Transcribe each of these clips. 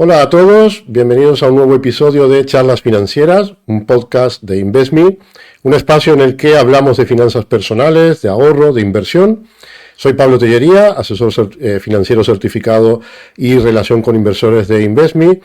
Hola a todos, bienvenidos a un nuevo episodio de Charlas Financieras, un podcast de InvestMe, un espacio en el que hablamos de finanzas personales, de ahorro, de inversión. Soy Pablo Tellería, asesor financiero certificado y relación con inversores de InvestMe.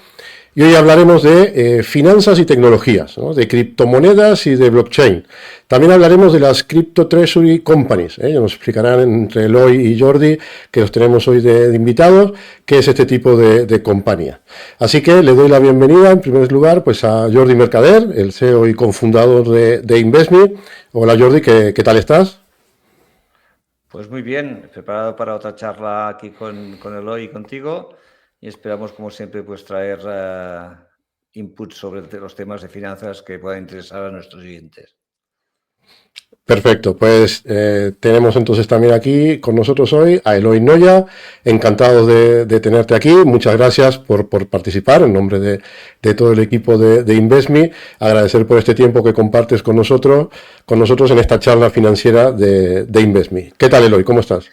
Y hoy hablaremos de finanzas y tecnologías, ¿no? De criptomonedas y de blockchain. También hablaremos de las Crypto Treasury Companies. Nos explicarán entre Eloy y Jordi, que los tenemos hoy de invitados, qué es este tipo de compañía. Así que le doy la bienvenida, en primer lugar, pues a Jordi Mercader, el CEO y cofundador de InvestMe. Hola Jordi, ¿qué tal estás? Pues muy bien, preparado para otra charla aquí con Eloy y contigo y esperamos, como siempre, pues traer inputs sobre los temas de finanzas que puedan interesar a nuestros oyentes. Perfecto, pues tenemos entonces también aquí con nosotros hoy a Eloy Noya, encantado de tenerte aquí, muchas gracias por participar en nombre de todo el equipo de InvestMe, agradecer por este tiempo que compartes con nosotros en esta charla financiera de InvestMe. ¿Qué tal Eloy? ¿Cómo estás?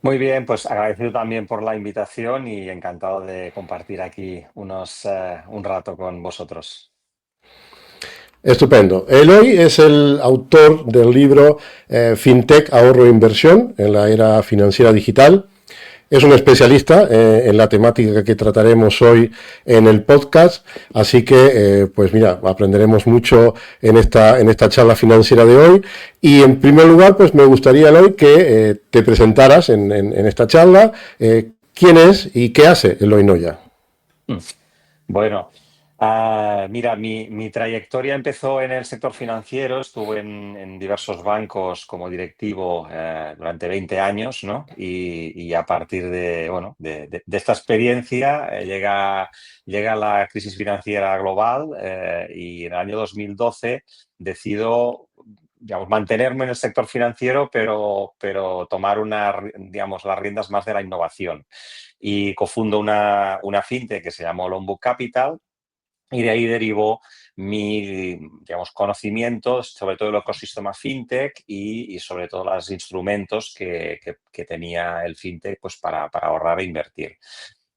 Muy bien, pues agradecido también por la invitación y encantado de compartir aquí un rato con vosotros. Estupendo. Eloy es el autor del libro FinTech, Ahorro e Inversión en la era financiera digital. Es un especialista en la temática que trataremos hoy en el podcast, así que, pues mira, aprenderemos mucho en esta charla financiera de hoy. Y en primer lugar, pues me gustaría, Eloy, que te presentaras en esta charla. ¿Quién es y qué hace Eloy Noya? Mm. Bueno, mira, mi trayectoria empezó en el sector financiero, estuve en diversos bancos como directivo durante 20 años, ¿no? Y a partir de, bueno, de esta experiencia llega la crisis financiera global y en el año 2012 decido, digamos, mantenerme en el sector financiero, pero tomar digamos, las riendas más de la innovación. Y cofundo una fintech que se llamó Lombok Capital, y de ahí derivó mi, digamos, conocimiento sobre todo el ecosistema fintech y sobre todo los instrumentos que tenía el fintech pues, para ahorrar e invertir.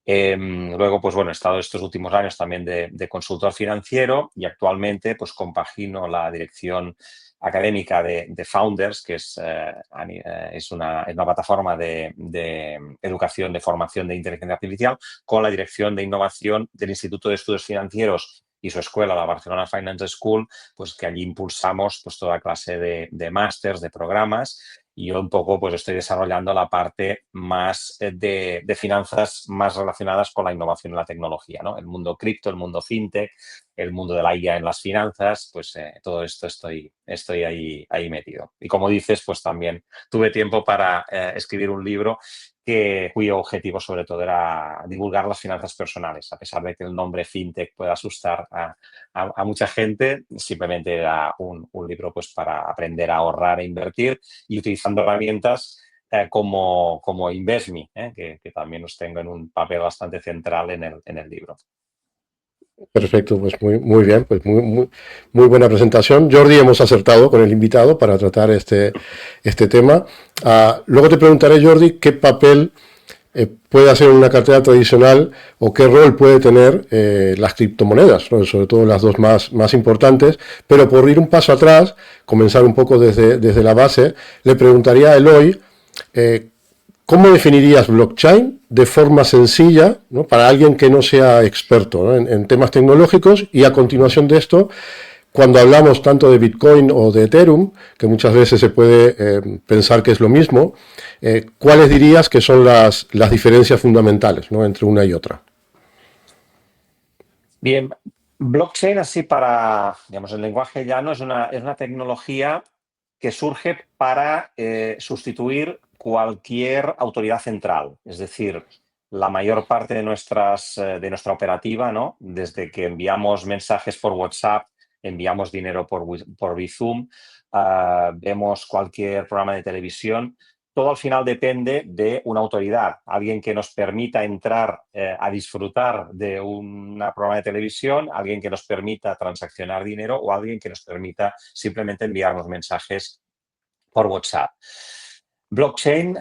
Luego, pues bueno, he estado estos últimos años también de consultor financiero y actualmente pues compagino la dirección académica de Founders, que es una plataforma de educación, de formación de inteligencia artificial, con la dirección de innovación del Instituto de Estudios Financieros y su escuela, la Barcelona Finance School, pues que allí impulsamos pues toda clase de másters, de programas. Y yo un poco pues estoy desarrollando la parte más de finanzas más relacionadas con la innovación y la tecnología, ¿no? El mundo cripto, el mundo fintech, el mundo de la IA en las finanzas, pues todo esto estoy ahí metido. Y como dices, pues también tuve tiempo para escribir un libro cuyo objetivo sobre todo era divulgar las finanzas personales. A pesar de que el nombre fintech puede asustar a mucha gente, simplemente era un libro pues para aprender a ahorrar e invertir y utilizando herramientas como InvestMe, que también os tengo en un papel bastante central en el libro. Perfecto, pues muy bien, pues muy buena presentación. Jordi, hemos acertado con el invitado para tratar este tema. Luego te preguntaré, Jordi, qué papel puede hacer una cartera tradicional o qué rol puede tener las criptomonedas, ¿no? Sobre todo las dos más importantes. Pero por ir un paso atrás, comenzar un poco desde la base, le preguntaría a Eloy, eh, ¿cómo definirías blockchain de forma sencilla, ¿no? Para alguien que no sea experto, ¿no? En temas tecnológicos? Y a continuación de esto, cuando hablamos tanto de Bitcoin o de Ethereum, que muchas veces se puede pensar que es lo mismo, ¿cuáles dirías que son las diferencias fundamentales, ¿no? Entre una y otra? Bien, blockchain así para, digamos, el lenguaje llano es una tecnología que surge para sustituir cualquier autoridad central. Es decir, la mayor parte de nuestra operativa, ¿no? Desde que enviamos mensajes por WhatsApp, enviamos dinero por Bizum, vemos cualquier programa de televisión, todo al final depende de una autoridad, alguien que nos permita entrar a disfrutar de un programa de televisión, alguien que nos permita transaccionar dinero o alguien que nos permita simplemente enviarnos mensajes por WhatsApp. Blockchain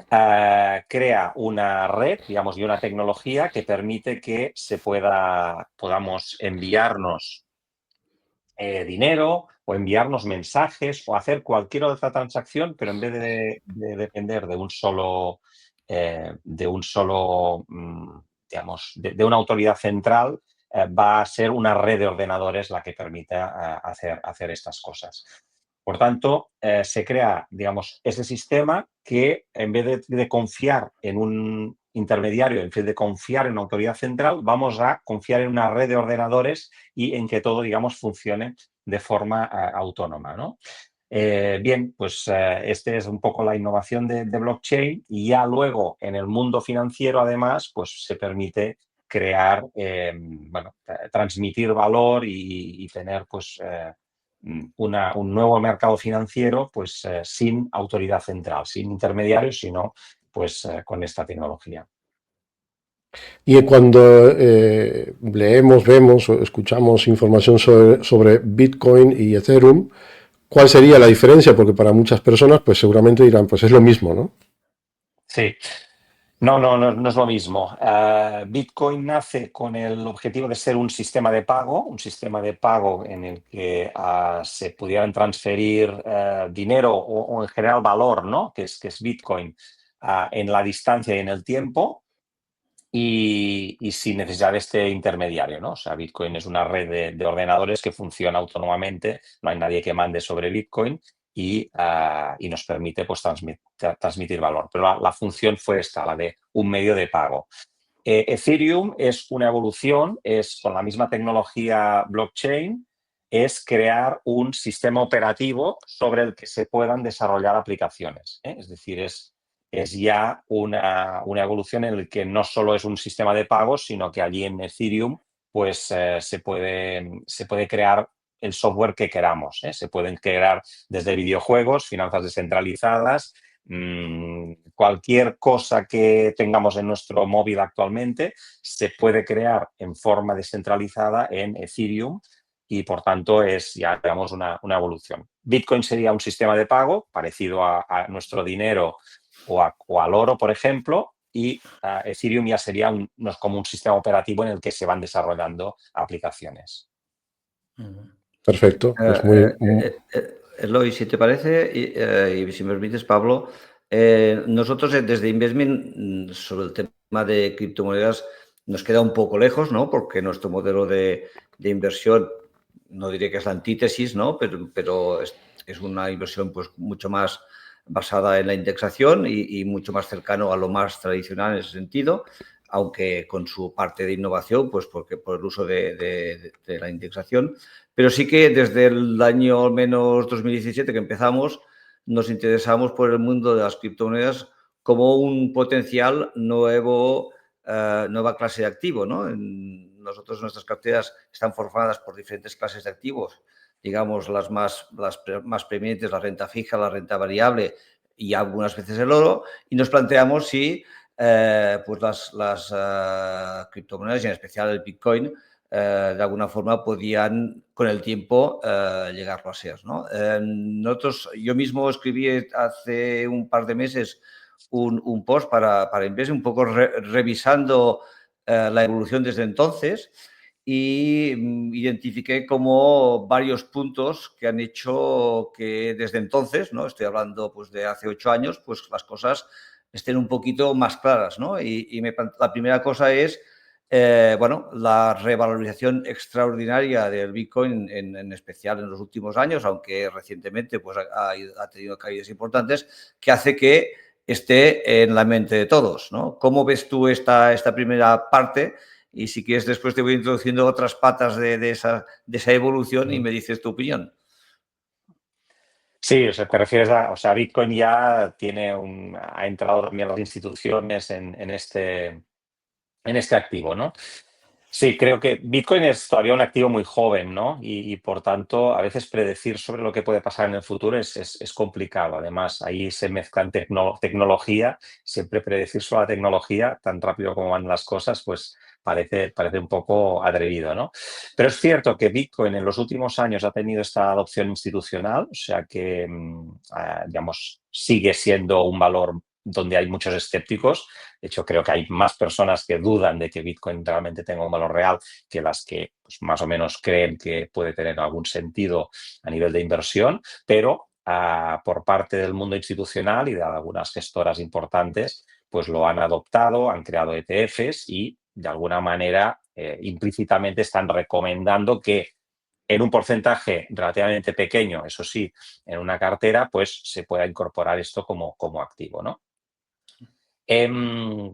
crea una red, digamos, y una tecnología que permite que podamos enviarnos dinero o enviarnos mensajes o hacer cualquier otra transacción, pero en vez de depender digamos, de una autoridad central, va a ser una red de ordenadores la que permita hacer estas cosas. Por tanto, se crea, digamos, ese sistema que en vez de confiar en un intermediario, en vez de confiar en una autoridad central, vamos a confiar en una red de ordenadores y en que todo, digamos, funcione de forma autónoma, ¿no? Bien, pues este es un poco la innovación de blockchain, y ya luego en el mundo financiero, además, pues se permite crear, transmitir valor y tener pues un nuevo mercado financiero pues sin autoridad central, sin intermediarios, sino pues con esta tecnología. Y cuando leemos, vemos o escuchamos información sobre Bitcoin y Ethereum, ¿cuál sería la diferencia? Porque para muchas personas, pues seguramente dirán, pues es lo mismo, ¿no? Sí. No es lo mismo. Bitcoin nace con el objetivo de ser un sistema de pago en el que se pudieran transferir dinero o en general valor, ¿no? Que es Bitcoin, en la distancia y en el tiempo, y sin necesidad de este intermediario, ¿no? O sea, Bitcoin es una red de ordenadores que funciona autónomamente, no hay nadie que mande sobre Bitcoin y nos permite pues, transmitir valor. Pero la función fue esta, la de un medio de pago. Ethereum es una evolución, es con la misma tecnología blockchain, es crear un sistema operativo sobre el que se puedan desarrollar aplicaciones, ¿eh? Es decir, es ya una evolución en la que no solo es un sistema de pagos, sino que allí en Ethereum pues se puede crear el software que queramos, ¿eh? Se pueden crear desde videojuegos, finanzas descentralizadas, cualquier cosa que tengamos en nuestro móvil actualmente se puede crear en forma descentralizada en Ethereum, y por tanto es ya, digamos, una evolución. Bitcoin sería un sistema de pago parecido a nuestro dinero o al oro, por ejemplo, y Ethereum ya sería no es como un sistema operativo en el que se van desarrollando aplicaciones. Perfecto, pues muy... Eloy, si te parece, y si me permites, Pablo, nosotros desde Investment sobre el tema de criptomonedas nos queda un poco lejos, ¿no? Porque nuestro modelo de inversión, no diré que es la antítesis, ¿no? Pero es una inversión pues mucho más basada en la indexación y mucho más cercano a lo más tradicional en ese sentido, aunque con su parte de innovación, pues porque por el uso de la indexación. Pero sí que desde el año al menos 2017 que empezamos, nos interesamos por el mundo de las criptomonedas como un potencial nueva clase de activo, ¿no? Nosotros, nuestras carteras están formadas por diferentes clases de activos, digamos las más preeminentes, la renta fija, la renta variable y algunas veces el oro, y nos planteamos si pues las criptomonedas, y en especial el Bitcoin, de alguna forma podían con el tiempo llegarlo a ser, ¿no? Yo mismo escribí hace un par de meses un post para Invest, un poco revisando la evolución desde entonces, y identifiqué como varios puntos que han hecho que desde entonces, ¿no? Estoy hablando pues de hace 8 años, pues las cosas estén un poquito más claras, ¿no? La primera cosa es la revalorización extraordinaria del Bitcoin, en especial en los últimos años, aunque recientemente pues, ha tenido caídas importantes, que hace que esté en la mente de todos, ¿no? ¿Cómo ves tú esta primera parte? Y si quieres, después te voy introduciendo otras patas de esa evolución y me dices tu opinión. Sí, o sea, te refieres o sea, Bitcoin ya ha entrado también las instituciones en este activo, ¿no? Sí, creo que Bitcoin es todavía un activo muy joven, ¿no? Y por tanto, a veces predecir sobre lo que puede pasar en el futuro es complicado. Además, ahí se mezclan tecnología, siempre predecir sobre la tecnología, tan rápido como van las cosas, pues parece un poco atrevido, ¿no? Pero es cierto que Bitcoin en los últimos años ha tenido esta adopción institucional, o sea que, digamos, sigue siendo un valor donde hay muchos escépticos. De hecho, creo que hay más personas que dudan de que Bitcoin realmente tenga un valor real que las que pues, más o menos creen que puede tener algún sentido a nivel de inversión, pero por parte del mundo institucional y de algunas gestoras importantes, pues lo han adoptado, han creado ETFs y de alguna manera implícitamente están recomendando que en un porcentaje relativamente pequeño, eso sí, en una cartera, pues se pueda incorporar esto como activo, ¿no? Em,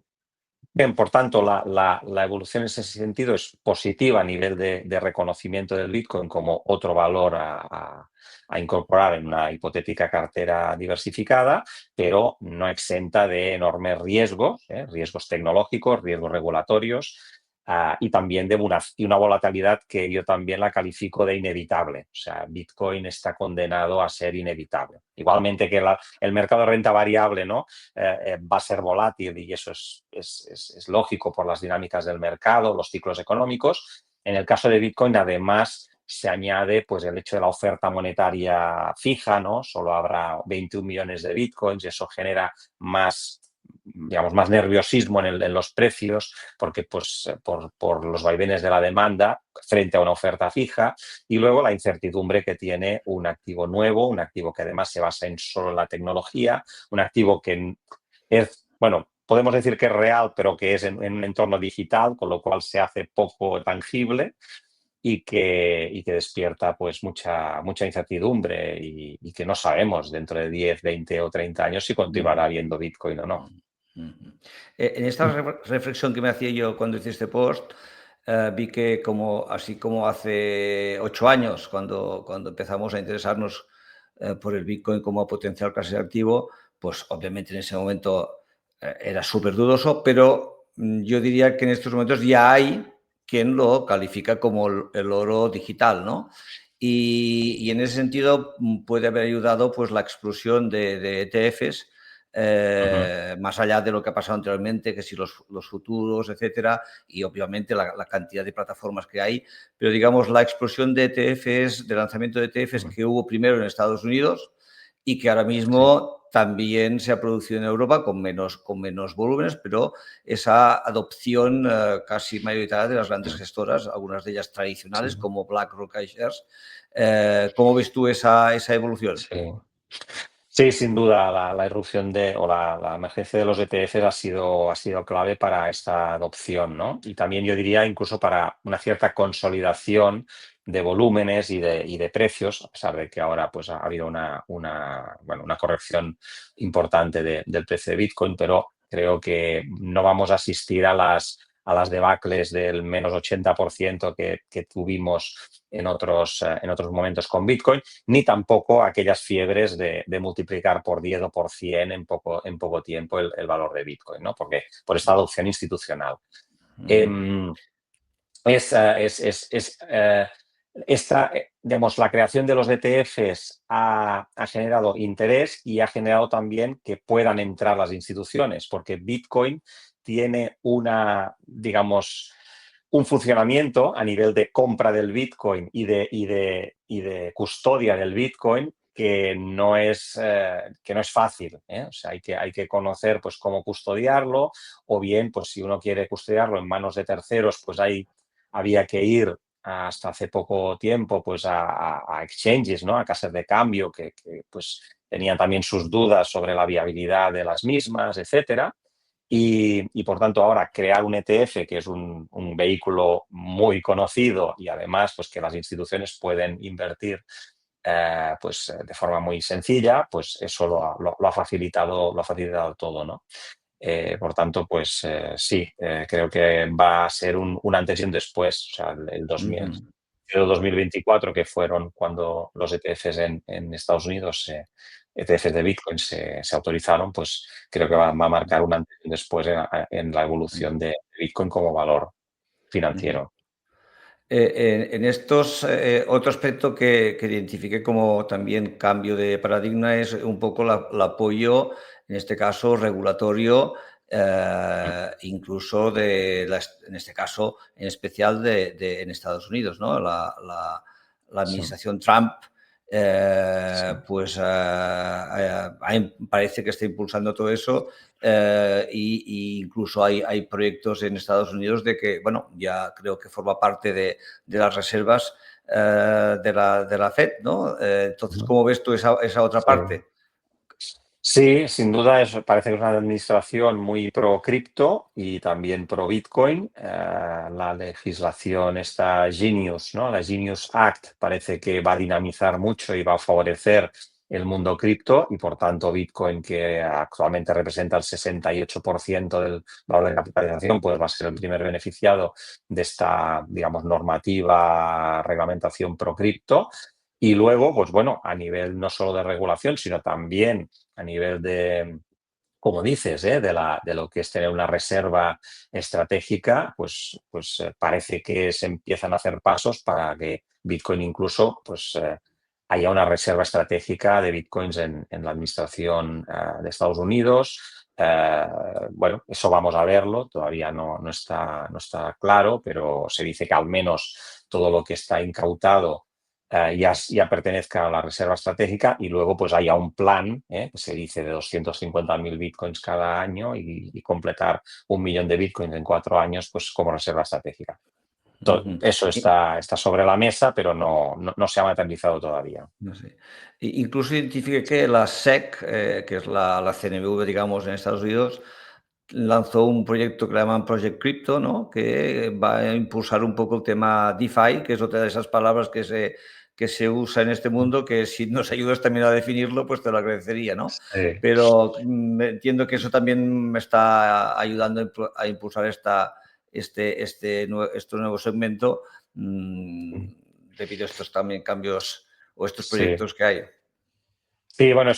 Bien, por tanto, la evolución en ese sentido es positiva a nivel de reconocimiento del Bitcoin como otro valor a incorporar en una hipotética cartera diversificada, pero no exenta de enormes riesgos, riesgos tecnológicos, riesgos regulatorios, y también de una volatilidad que yo también la califico de inevitable. O sea, Bitcoin está condenado a ser inevitable. Igualmente que el mercado de renta variable, ¿no? Va a ser volátil y eso es lógico por las dinámicas del mercado, los ciclos económicos. En el caso de Bitcoin, además, se añade pues, el hecho de la oferta monetaria fija, ¿no? Solo habrá 21 millones de Bitcoins y eso genera más, digamos, más nerviosismo en los precios porque pues, por los vaivenes de la demanda frente a una oferta fija y luego la incertidumbre que tiene un activo nuevo, un activo que además se basa en solo la tecnología, un activo que es, bueno, podemos decir que es real, pero que es en un entorno digital, con lo cual se hace poco tangible y que despierta pues mucha incertidumbre y que no sabemos dentro de 10, 20 o 30 años si continuará habiendo Bitcoin o no. En esta reflexión que me hacía yo cuando hice este post, vi que así como hace 8 años, cuando empezamos a interesarnos por el Bitcoin como potencial clase de activo, pues obviamente en ese momento era súper dudoso, pero yo diría que en estos momentos ya hay quien lo califica como el oro digital, ¿no? Y en ese sentido puede haber ayudado pues la explosión de ETFs más allá de lo que ha pasado anteriormente, que si los futuros, etcétera, y obviamente la cantidad de plataformas que hay, pero digamos la explosión de ETFs, de lanzamiento de ETFs que hubo primero en Estados Unidos y que ahora Sí. mismo también se ha producido en Europa con menos volúmenes, pero esa adopción casi mayoritaria de las grandes gestoras, algunas de ellas tradicionales Sí. como BlackRock, iShares. ¿Cómo ves tú esa evolución? Sí. Sí, sin duda, la irrupción o la emergencia de los ETFs ha sido clave para esta adopción, ¿no? Y también yo diría incluso para una cierta consolidación de volúmenes y de precios, a pesar de que ahora pues, ha habido bueno, una corrección importante del precio de Bitcoin, pero creo que no vamos a asistir a las debacles del menos 80% que tuvimos en otros momentos con Bitcoin, ni tampoco aquellas fiebres de multiplicar por 10 o por 100 en poco tiempo el valor de Bitcoin, ¿no? Porque por esta adopción institucional. Em, digamos, la creación de los ETFs ha generado interés y ha generado también que puedan entrar las instituciones, porque Bitcoin tiene digamos, un funcionamiento a nivel de compra del Bitcoin y de custodia del Bitcoin que no es fácil, ¿eh? O sea, hay que conocer pues, cómo custodiarlo, o bien, pues si uno quiere custodiarlo en manos de terceros, pues había que ir hasta hace poco tiempo pues a exchanges, ¿no? A casas de cambio que pues tenían también sus dudas sobre la viabilidad de las mismas, etcétera. Y por tanto ahora crear un ETF, que es un vehículo muy conocido y además pues que las instituciones pueden invertir pues de forma muy sencilla, pues eso lo ha facilitado todo, ¿no? Por tanto, pues sí, creo que va a ser un antes y un después. O sea, el 2024, que fueron cuando los ETFs en Estados Unidos, ETFs de Bitcoin se autorizaron, pues creo que va a marcar un antes y un después en la evolución de Bitcoin como valor. financiero. En estos, otro aspecto que identifique como también cambio de paradigma es un poco el apoyo, en este caso regulatorio, incluso en este caso en especial en Estados Unidos, ¿no? La Sí, administración Trump, sí. pues parece que está impulsando todo eso. Y incluso hay proyectos en Estados Unidos de que, bueno, ya creo que forma parte de las reservas de la FED, ¿no? Entonces, Ujú. ¿cómo ves tú esa otra Sí. parte? Sí, sin duda parece que es una administración muy pro cripto y también pro Bitcoin. La legislación está Genius, ¿no? La Genius Act parece que va a dinamizar mucho y va a favorecer el mundo cripto y por tanto Bitcoin, que actualmente representa el 68% del valor de capitalización, pues va a ser el primer beneficiado de esta, digamos, normativa, reglamentación pro cripto. Y luego, pues bueno, a nivel no solo de regulación, sino también a nivel de, como dices, de lo que es tener una reserva estratégica, pues parece que se empiezan a hacer pasos para que Bitcoin incluso haya una reserva estratégica de Bitcoins en la administración de Estados Unidos. Bueno, eso vamos a verlo, todavía no está claro, pero se dice que al menos todo lo que está incautado ya pertenezca a la reserva estratégica y luego pues haya un plan, que se dice de 250.000 bitcoins cada año y completar 1 millón de bitcoins en 4 años pues como reserva estratégica. Ujú. Eso está sobre la mesa, pero no se ha materializado todavía. No sé. Incluso identifique que la SEC, que es la CNBV, digamos, en Estados Unidos, lanzó un proyecto que le llaman Project Crypto, ¿no? Que va a impulsar un poco el tema DeFi, que es otra de esas palabras que se usa en este mundo, que si nos ayudas también a definirlo, pues te lo agradecería, ¿no? Sí. Pero entiendo que eso también me está ayudando a impulsar este nuevo segmento debido a estos también cambios o estos Sí. proyectos que hay. Sí, bueno,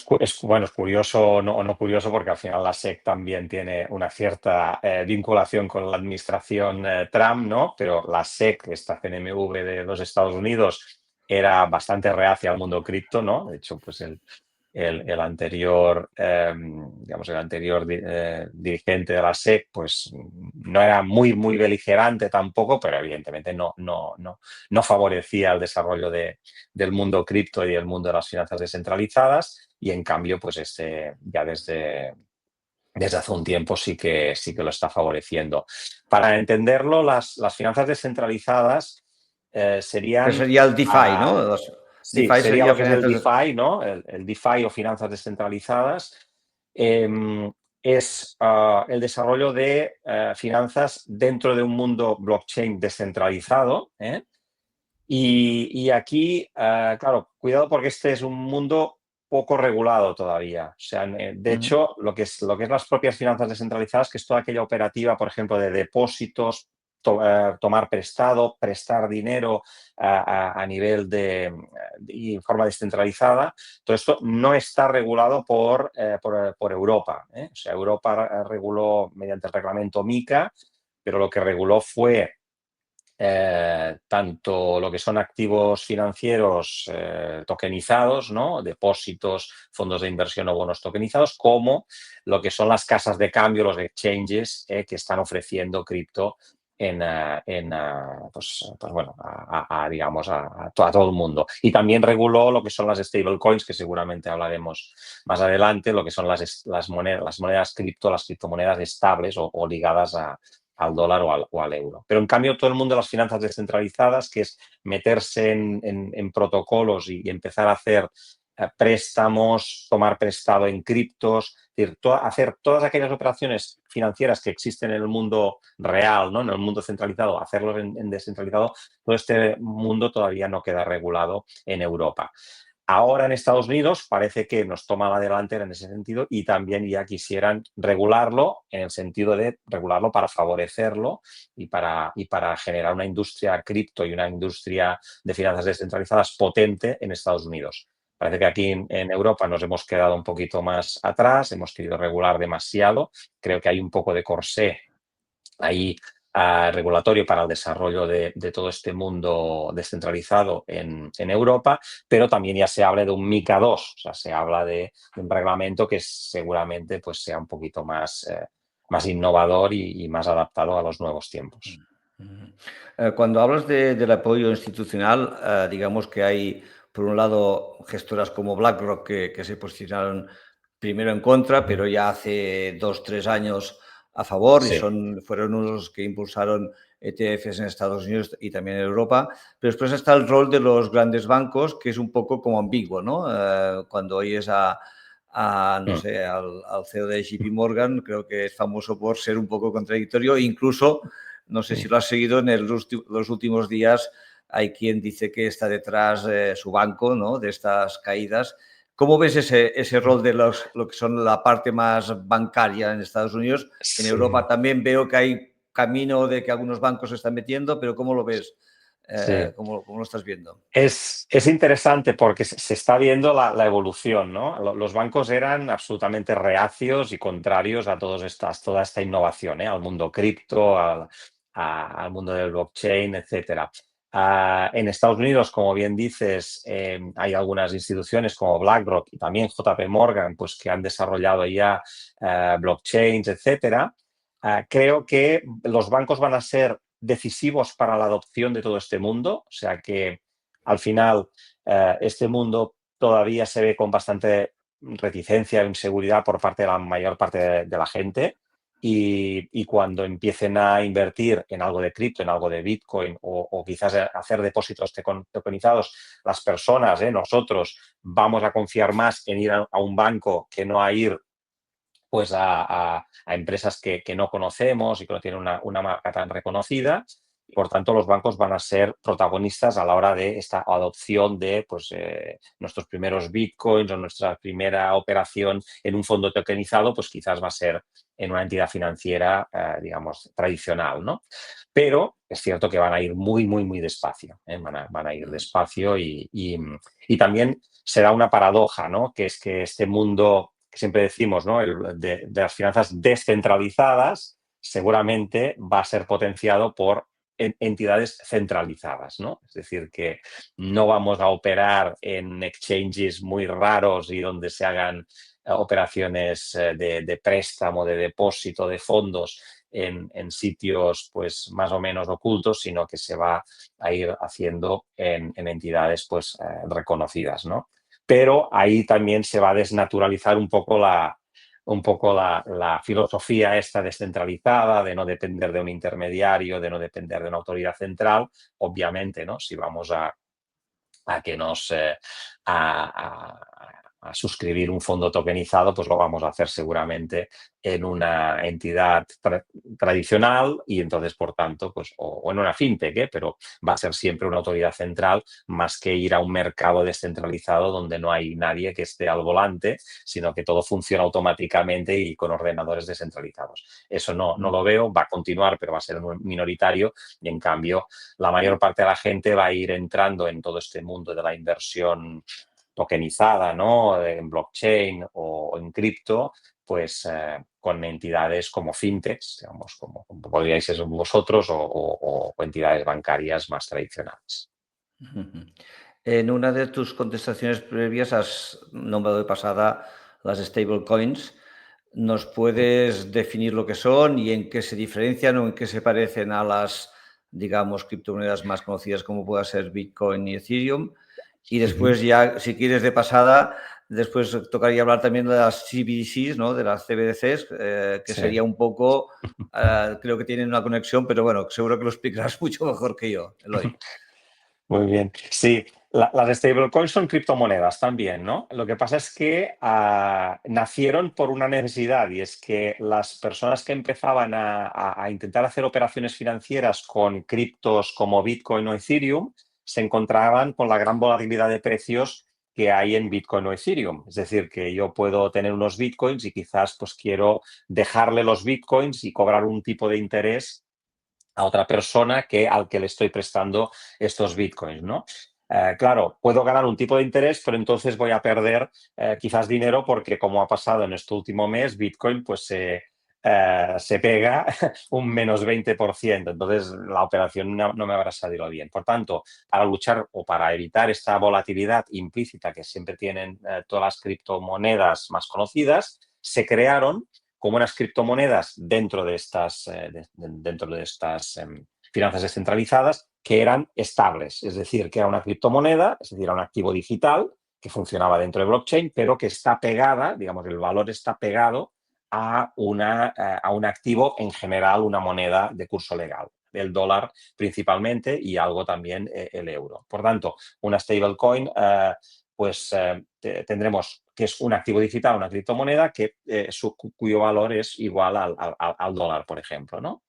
bueno, es curioso o no curioso porque al final la SEC también tiene una cierta vinculación con la administración Trump, ¿no? Pero la SEC, esta CNMV de los Estados Unidos, era bastante reacia al mundo cripto, ¿no? De hecho, pues el anterior, digamos, el anterior dirigente de la SEC, pues no era muy beligerante tampoco, pero evidentemente no favorecía el desarrollo del mundo cripto y del mundo de las finanzas descentralizadas y en cambio, pues ya desde hace un tiempo sí que lo está favoreciendo. Para entenderlo, las finanzas descentralizadas Que serían... sería el DeFi, ¿no? Sí, DeFi sería sería lo que es el finanzas. DeFi, ¿no? El DeFi o finanzas descentralizadas. Es el desarrollo de finanzas dentro de un mundo blockchain descentralizado, ¿eh? Y aquí, claro, cuidado porque este es un mundo poco regulado todavía. O sea, de Ujú. hecho, lo que es las propias finanzas descentralizadas, que es toda aquella operativa, por ejemplo, de depósitos, tomar prestado, prestar dinero a nivel y en forma descentralizada, todo esto no está regulado por Europa, ¿eh? O sea, Europa reguló mediante el reglamento MiCA, pero lo que reguló fue tanto lo que son activos financieros tokenizados, ¿no? Depósitos, fondos de inversión o bonos tokenizados, como lo que son las casas de cambio, los exchanges que están ofreciendo cripto pues bueno, digamos, a todo el mundo. Y también reguló lo que son las stablecoins, que seguramente hablaremos más adelante, lo que son las monedas cripto, las criptomonedas estables o ligadas al dólar o al euro. Pero en cambio todo el mundo de las finanzas descentralizadas, que es meterse en protocolos y empezar a hacer préstamos, tomar prestado en criptos, es decir, hacer todas aquellas operaciones financieras que existen en el mundo real, ¿no? En el mundo centralizado, hacerlos en descentralizado, todo este mundo todavía no queda regulado en Europa. Ahora en Estados Unidos parece que nos toma la delantera en ese sentido y también ya quisieran regularlo en el sentido de regularlo para favorecerlo y para generar una industria cripto y una industria de finanzas descentralizadas potente en Estados Unidos. Parece que aquí en Europa nos hemos quedado un poquito más atrás, hemos querido regular demasiado. Creo que hay un poco de corsé ahí regulatorio para el desarrollo de todo este mundo descentralizado en Europa, pero también ya se habla de un MiCA 2, o sea, se habla de un reglamento que seguramente pues, sea un poquito más innovador y más adaptado a los nuevos tiempos. Cuando hablas del apoyo institucional, digamos que hay, por un lado, gestoras como BlackRock que se posicionaron primero en contra, pero ya hace 2, 3 años a favor y Sí, fueron unos que impulsaron ETFs en Estados Unidos y también en Europa. Pero después está el rol de los grandes bancos, que es un poco como ambiguo, ¿no? Cuando oyes no mm, sé, al CEO de JP Morgan, creo que es famoso por ser un poco contradictorio, incluso no sé si mm. lo has seguido en los últimos días. Hay quien dice que está detrás su banco, ¿no? De estas caídas. ¿Cómo ves ese rol de lo que son la parte más bancaria en Estados Unidos? En Europa Sí, también veo que hay camino de que algunos bancos se están metiendo, pero ¿cómo lo ves? sí. ¿Cómo lo estás viendo? Es interesante porque se está viendo la evolución, ¿no? Los bancos eran absolutamente reacios y contrarios a toda esta innovación, ¿eh? Al mundo cripto, al mundo del blockchain, etcétera. En Estados Unidos, como bien dices, hay algunas instituciones como BlackRock y también JP Morgan, pues que han desarrollado ya blockchains, etcétera. Creo que los bancos van a ser decisivos para la adopción de todo este mundo, o sea que al final, este mundo todavía se ve con bastante reticencia e inseguridad por parte de la mayor parte de la gente y cuando empiecen a invertir en algo de cripto, en algo de Bitcoin o quizás hacer depósitos tokenizados, las personas, nosotros, vamos a confiar más en ir a un banco que no a ir pues a empresas que no conocemos y que no tienen una marca tan reconocida. Por tanto, los bancos van a ser protagonistas a la hora de esta adopción de pues, nuestros primeros bitcoins o nuestra primera operación en un fondo tokenizado, pues quizás va a ser en una entidad financiera, digamos, tradicional, ¿no? Pero es cierto que van a ir muy, muy, muy despacio, ¿eh? Van a ir despacio y también se da una paradoja, ¿no? Que es que este mundo que siempre decimos, ¿no? De las finanzas descentralizadas, seguramente va a ser potenciado por entidades centralizadas, ¿no? Es decir, que no vamos a operar en exchanges muy raros y donde se hagan operaciones de préstamo, de depósito de fondos en sitios pues más o menos ocultos, sino que se va a ir haciendo en entidades pues reconocidas, ¿no? Pero ahí también se va a desnaturalizar un poco la filosofía esta descentralizada, de no depender de un intermediario, de no depender de una autoridad central. Obviamente, ¿no? Si vamos a que nos a suscribir un fondo tokenizado, pues lo vamos a hacer seguramente en una entidad tradicional y entonces, por tanto, pues o en una fintech, pero va a ser siempre una autoridad central más que ir a un mercado descentralizado donde no hay nadie que esté al volante, sino que todo funciona automáticamente y con ordenadores descentralizados. Eso no lo veo, va a continuar, pero va a ser minoritario y en cambio la mayor parte de la gente va a ir entrando en todo este mundo de la inversión tokenizada, ¿no? En blockchain o en cripto, pues con entidades como fintechs, digamos, como podríais ser vosotros o entidades bancarias más tradicionales. En una de tus contestaciones previas has nombrado de pasada las stablecoins. ¿Nos puedes definir lo que son y en qué se diferencian o en qué se parecen a las, digamos, criptomonedas más conocidas como pueda ser Bitcoin y Ethereum? Y Ujú. después ya, si quieres de pasada, después tocaría hablar también de las CBDCs, ¿no? De las CBDCs, que Sí. sería un poco, creo que tienen una conexión, pero bueno, seguro que lo explicarás mucho mejor que yo, Eloy. Muy bien. Sí, las stablecoins son criptomonedas también, ¿no? Lo que pasa es que nacieron por una necesidad y es que las personas que empezaban a intentar hacer operaciones financieras con criptos como Bitcoin o Ethereum se encontraban con la gran volatilidad de precios que hay en Bitcoin o Ethereum. Es decir, que yo puedo tener unos Bitcoins y quizás pues quiero dejarle los Bitcoins y cobrar un tipo de interés a otra persona al que le estoy prestando estos bitcoins, ¿no? Claro, puedo ganar un tipo de interés, pero entonces voy a perder quizás dinero porque, como ha pasado en este último mes, Bitcoin pues se pega un menos 20%. Entonces, la operación no me habrá salido bien. Por tanto, para luchar o para evitar esta volatilidad implícita que siempre tienen todas las criptomonedas más conocidas, se crearon como unas criptomonedas dentro de estas finanzas descentralizadas que eran estables. Es decir, que era una criptomoneda, es decir, era un activo digital que funcionaba dentro de blockchain, pero que está pegada, digamos, el valor está pegado a un activo en general, una moneda de curso legal, el dólar principalmente y algo también el euro. Por tanto, una stablecoin, tendremos que es un activo digital, una criptomoneda cuyo valor es igual al dólar, por ejemplo, ¿no?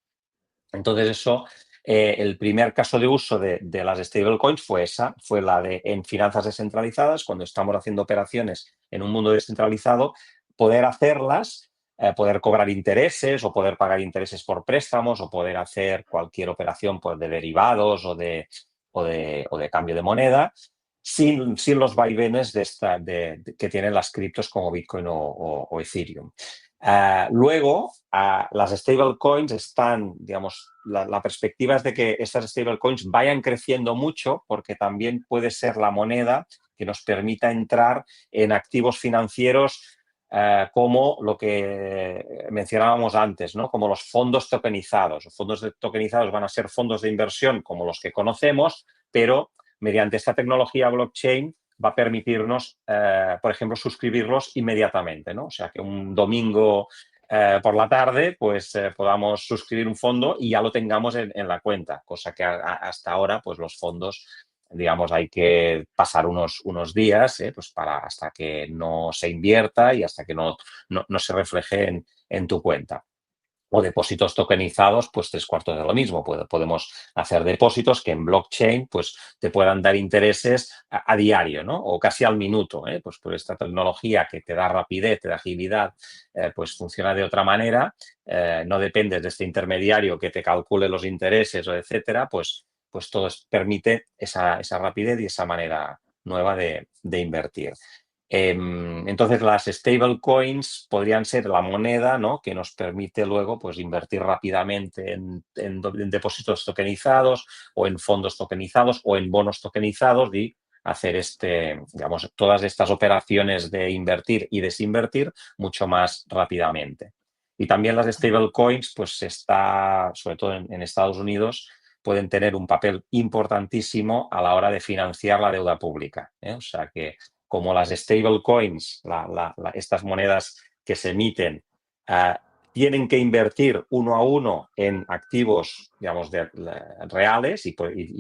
Entonces eso, el primer caso de uso de las stablecoins fue la de en finanzas descentralizadas, cuando estamos haciendo operaciones en un mundo descentralizado, poder hacerlas, poder cobrar intereses o poder pagar intereses por préstamos o poder hacer cualquier operación pues, de derivados o de cambio de moneda sin los vaivenes que tienen las criptos como Bitcoin o Ethereum. Luego, las stablecoins están, digamos, la perspectiva es de que estas stablecoins vayan creciendo mucho porque también puede ser la moneda que nos permita entrar en activos financieros como lo que mencionábamos antes, ¿no? Como los fondos tokenizados. Los fondos tokenizados van a ser fondos de inversión como los que conocemos, pero mediante esta tecnología blockchain va a permitirnos, por ejemplo, suscribirlos inmediatamente, ¿no? O sea, que un domingo por la tarde, pues podamos suscribir un fondo y ya lo tengamos en la cuenta, cosa que hasta ahora, pues los fondos, digamos, hay que pasar unos días, pues hasta que no se invierta y hasta que no se refleje en tu cuenta. O depósitos tokenizados, pues 3/4 de lo mismo. Podemos hacer depósitos que en blockchain pues, te puedan dar intereses a diario, ¿no? O casi al minuto. Pues por esta tecnología que te da rapidez, te da agilidad, pues funciona de otra manera. No dependes de este intermediario que te calcule los intereses o etcétera, pues todo permite esa rapidez y esa manera nueva de invertir. Entonces, las stablecoins podrían ser la moneda, ¿no? Que nos permite luego pues, invertir rápidamente en depósitos tokenizados o en fondos tokenizados o en bonos tokenizados y hacer digamos, todas estas operaciones de invertir y desinvertir mucho más rápidamente. Y también las stablecoins, pues sobre todo en Estados Unidos, pueden tener un papel importantísimo a la hora de financiar la deuda pública. O sea que como las stablecoins, estas monedas que se emiten, tienen que invertir uno a uno en activos, digamos, reales y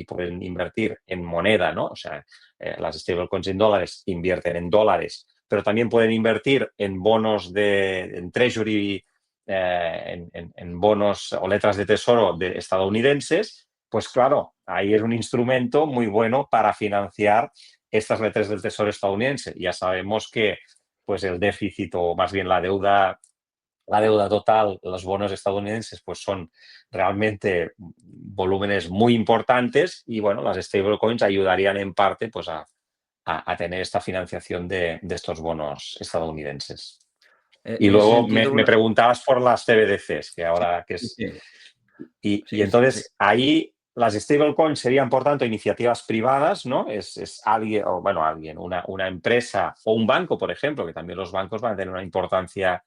pueden invertir en moneda, ¿no? O sea, las stablecoins en dólares invierten en dólares, pero también pueden invertir en bonos en treasury, en bonos o letras de tesoro estadounidenses, pues claro, ahí es un instrumento muy bueno para financiar estas letras del tesoro estadounidense. Ya sabemos que pues el déficit o más bien la deuda total, los bonos estadounidenses, pues son realmente volúmenes muy importantes y bueno, las stablecoins ayudarían en parte pues a tener esta financiación de estos bonos estadounidenses. Y En ese luego sentido, me preguntabas por las CBDCs, que ahora que es... sí, Y sí, sí. entonces ahí las stablecoins serían, por tanto, iniciativas privadas, ¿no? Es alguien, o bueno, una empresa o un banco, por ejemplo, que también los bancos van a tener una importancia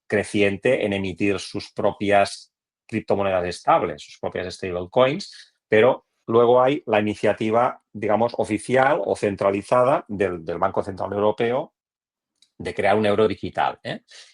creciente en emitir sus propias criptomonedas estables, sus propias stablecoins, pero luego hay la iniciativa, digamos, oficial o centralizada del Banco Central Europeo de crear un euro digital.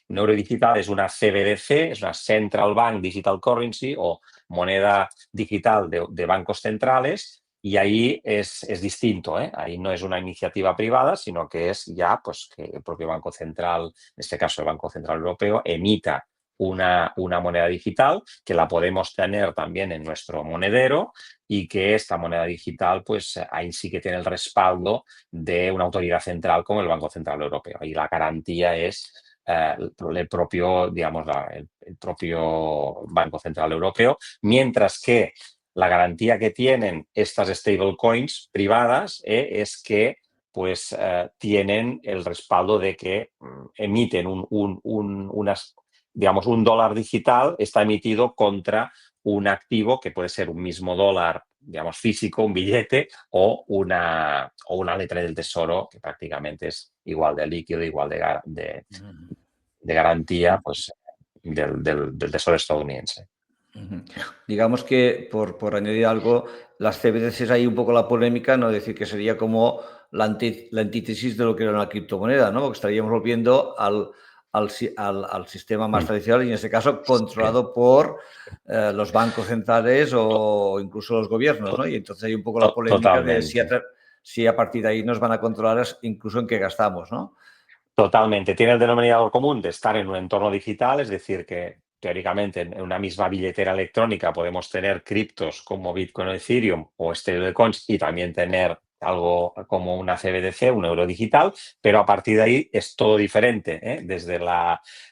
Un euro digital es una CBDC, es una Central Bank Digital Currency o moneda digital de bancos centrales y ahí es distinto. Ahí no es una iniciativa privada, sino que es ya pues, que el propio Banco Central, en este caso el Banco Central Europeo, emita una moneda digital que la podemos tener también en nuestro monedero y que esta moneda digital pues ahí sí que tiene el respaldo de una autoridad central como el Banco Central Europeo. Y la garantía es el propio, digamos, el propio Banco Central Europeo, mientras que la garantía que tienen estas stablecoins privadas es que pues tienen el respaldo de que emiten digamos, un dólar digital está emitido contra un activo que puede ser un mismo dólar, digamos, físico, un billete, o una letra del tesoro que prácticamente es igual de líquido, igual de garantía, pues, del tesoro estadounidense. Ujú. Digamos que, por añadir algo, las CBDCs hay un poco la polémica, ¿no? Decir que sería como la antítesis de lo que era una criptomoneda, ¿no? Porque estaríamos volviendo al sistema más Mm. tradicional y, en este caso, Sí. controlado por los bancos centrales o incluso los gobiernos, ¿no? Y entonces hay un poco la polémica de Totalmente. si a partir de ahí nos van a controlar incluso en qué gastamos, ¿no? Totalmente. Tiene el denominador común de estar en un entorno digital, es decir, que teóricamente en una misma billetera electrónica podemos tener criptos como Bitcoin o Ethereum o stablecoins y también tener algo como una CBDC, un euro digital, pero a partir de ahí es todo diferente, ¿eh?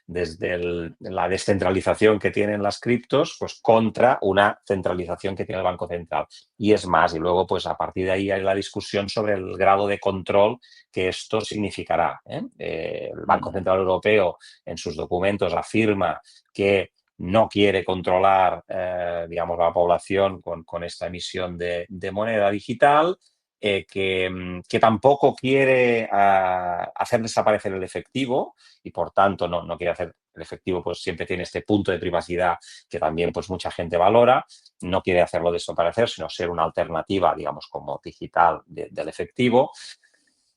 La descentralización que tienen las criptos, pues contra una centralización que tiene el Banco Central. Y es más, y luego pues a partir de ahí hay la discusión sobre el grado de control que esto significará, ¿eh? El Banco Central Europeo en sus documentos afirma que no quiere controlar, digamos, la población con esta emisión de moneda digital, que tampoco quiere hacer desaparecer el efectivo y, por tanto, no quiere hacer el efectivo, pues siempre tiene este punto de privacidad que también pues mucha gente valora, no quiere hacerlo desaparecer, sino ser una alternativa, digamos, como digital del efectivo,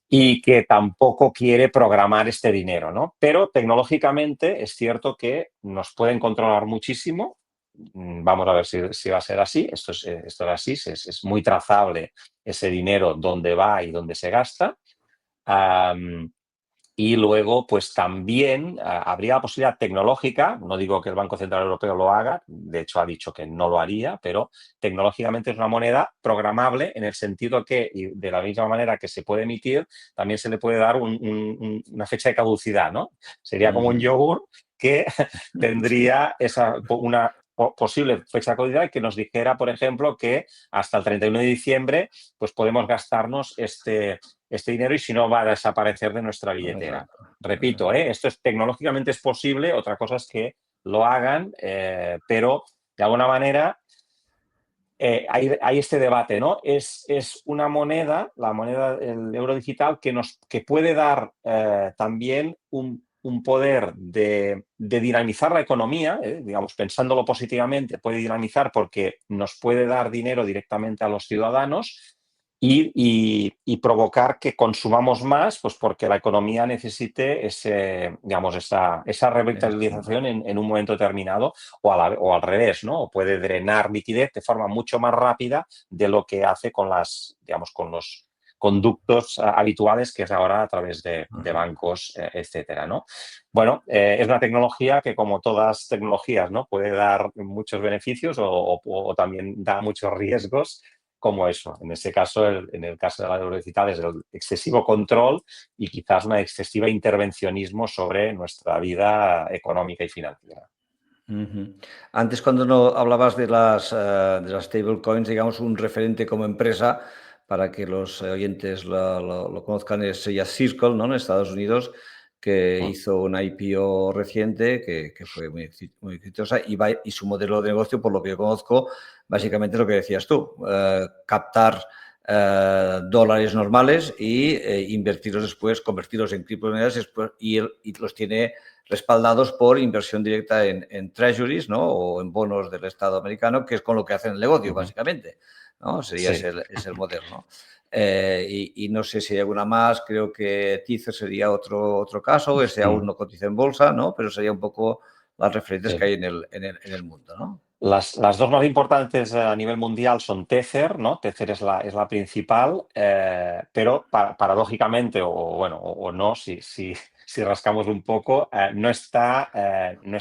y que tampoco quiere programar este dinero, ¿no? Pero tecnológicamente es cierto que nos pueden controlar muchísimo. Vamos a ver si va a ser así. Esto es así, es muy trazable ese dinero, dónde va y dónde se gasta. Y luego, pues también habría la posibilidad tecnológica, no digo que el Banco Central Europeo lo haga, de hecho ha dicho que no lo haría, pero tecnológicamente es una moneda programable en el sentido que, y de la misma manera que se puede emitir, también se le puede dar una fecha de caducidad, ¿no? Sería como un Ujú. yogur que tendría una posible fecha de caducidad y que nos dijera, por ejemplo, que hasta el 31 de diciembre pues podemos gastarnos este dinero y si no va a desaparecer de nuestra billetera. Exacto. Repito, esto tecnológicamente es posible, otra cosa es que lo hagan, pero de alguna manera hay este debate, ¿no? Es una moneda, la moneda, el euro digital, que puede dar también un poder de dinamizar la economía, digamos, pensándolo positivamente, puede dinamizar porque nos puede dar dinero directamente a los ciudadanos y provocar que consumamos más, pues porque la economía necesite digamos, esa Eso. revitalización en un momento determinado o al revés, ¿no? O puede drenar liquidez de forma mucho más rápida de lo que hace digamos, con los conductos habituales, que es ahora a través de bancos, etcétera, ¿no? Bueno, es una tecnología que, como todas tecnologías, ¿no? Puede dar muchos beneficios o también da muchos riesgos, como eso. En ese caso, en el caso de la euro digital, es el excesivo control y quizás un excesivo intervencionismo sobre nuestra vida económica y financiera. Ujú. Antes, cuando no hablabas de las stablecoins, digamos, un referente como empresa, para que los oyentes lo conozcan, sería Circle, ¿no? En Estados Unidos, que Mm. hizo una IPO reciente que fue muy exitosa y su modelo de negocio, por lo que yo conozco, básicamente es lo que decías tú, captar dólares normales y invertirlos después, convertirlos en criptomonedas y los tiene respaldados por inversión directa en treasuries, ¿no? O en bonos del Estado americano, que es con lo que hacen el negocio, Ujú. básicamente, ¿no? Sería Sí. ese el modelo, ¿no? Y no sé si hay alguna más, creo que Tether sería otro caso, ese aún Mm. no cotiza en bolsa, ¿no? Pero sería un poco las referencias que Sí. hay en el mundo, ¿no? Las dos más importantes a nivel mundial son Tether, ¿no? Tether es la principal, pero paradójicamente, o bueno, o no, si rascamos un poco, no está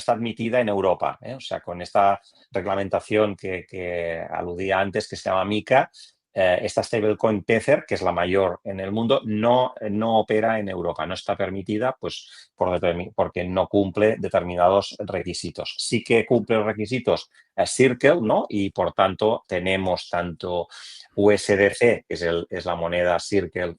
admitida en Europa, ¿eh? O sea, con esta reglamentación que aludía antes, que se llama MiCA, esta stablecoin Tether, que es la mayor en el mundo, no opera en Europa, no está permitida, pues porque no cumple determinados requisitos. Sí que cumple los requisitos Circle, ¿no? Y por tanto tenemos tanto USDC, que es la moneda Circle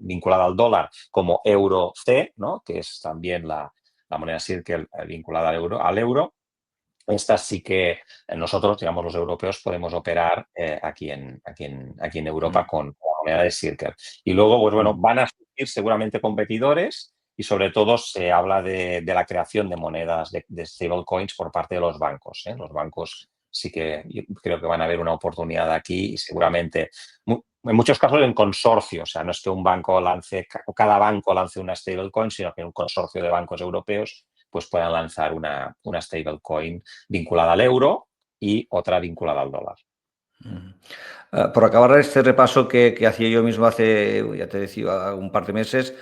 vinculada al dólar, como Euro C, ¿no? Que es también la la moneda Circle vinculada al euro. Estas sí que nosotros, digamos, los europeos, podemos operar aquí en Europa con la moneda de Circle. Y luego, pues bueno, van a surgir seguramente competidores y sobre todo se habla de la creación de monedas de stablecoins por parte de los bancos. Los bancos sí que yo creo que van a ver una oportunidad aquí y seguramente, en muchos casos en consorcio, o sea, no es que un banco cada banco lance una stablecoin, sino que un consorcio de bancos europeos pues puedan lanzar una stablecoin vinculada al euro y otra vinculada al dólar. Por acabar este repaso que hacía yo mismo hace, ya te decía, un par de meses,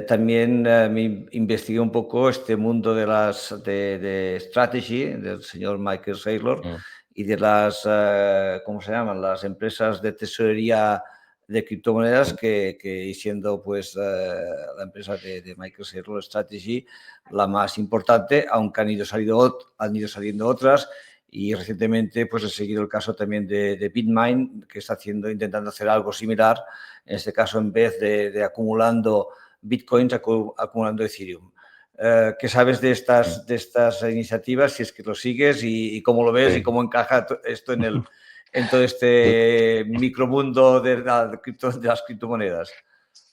también me investigué un poco este mundo de strategy del señor Michael Saylor y de las, ¿cómo se llaman? Las empresas de tesorería de criptomonedas que siendo pues la empresa de Michael Saylor Strategy la más importante, aunque han ido saliendo otras. Y recientemente pues he seguido el caso también de BitMine, que está intentando hacer algo similar, en este caso en vez de acumulando Bitcoins, acumulando Ethereum. ¿Qué sabes de estas iniciativas, si es que lo sigues y cómo lo ves y cómo encaja esto en todo este micromundo de las criptomonedas?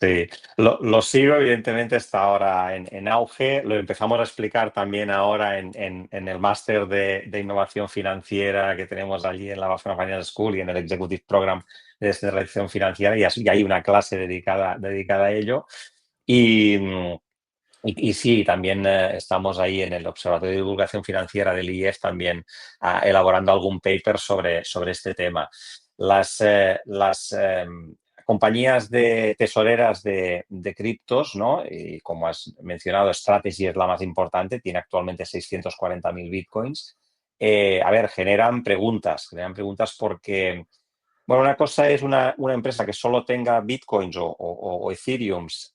Sí, lo sigo, evidentemente está ahora en auge. Lo empezamos a explicar también ahora en el máster de innovación financiera que tenemos allí en la Boston Financial School y en el Executive Program de descentralización financiera, y hay una clase dedicada a ello. Y sí, también estamos ahí en el Observatorio de Divulgación Financiera del IEF también elaborando algún paper sobre este tema. Las compañías de tesoreras de criptos, ¿no? Y como has mencionado, Strategy es la más importante, tiene actualmente 640.000 bitcoins. A ver, generan preguntas porque, bueno, una cosa es una empresa que solo tenga bitcoins o ethereums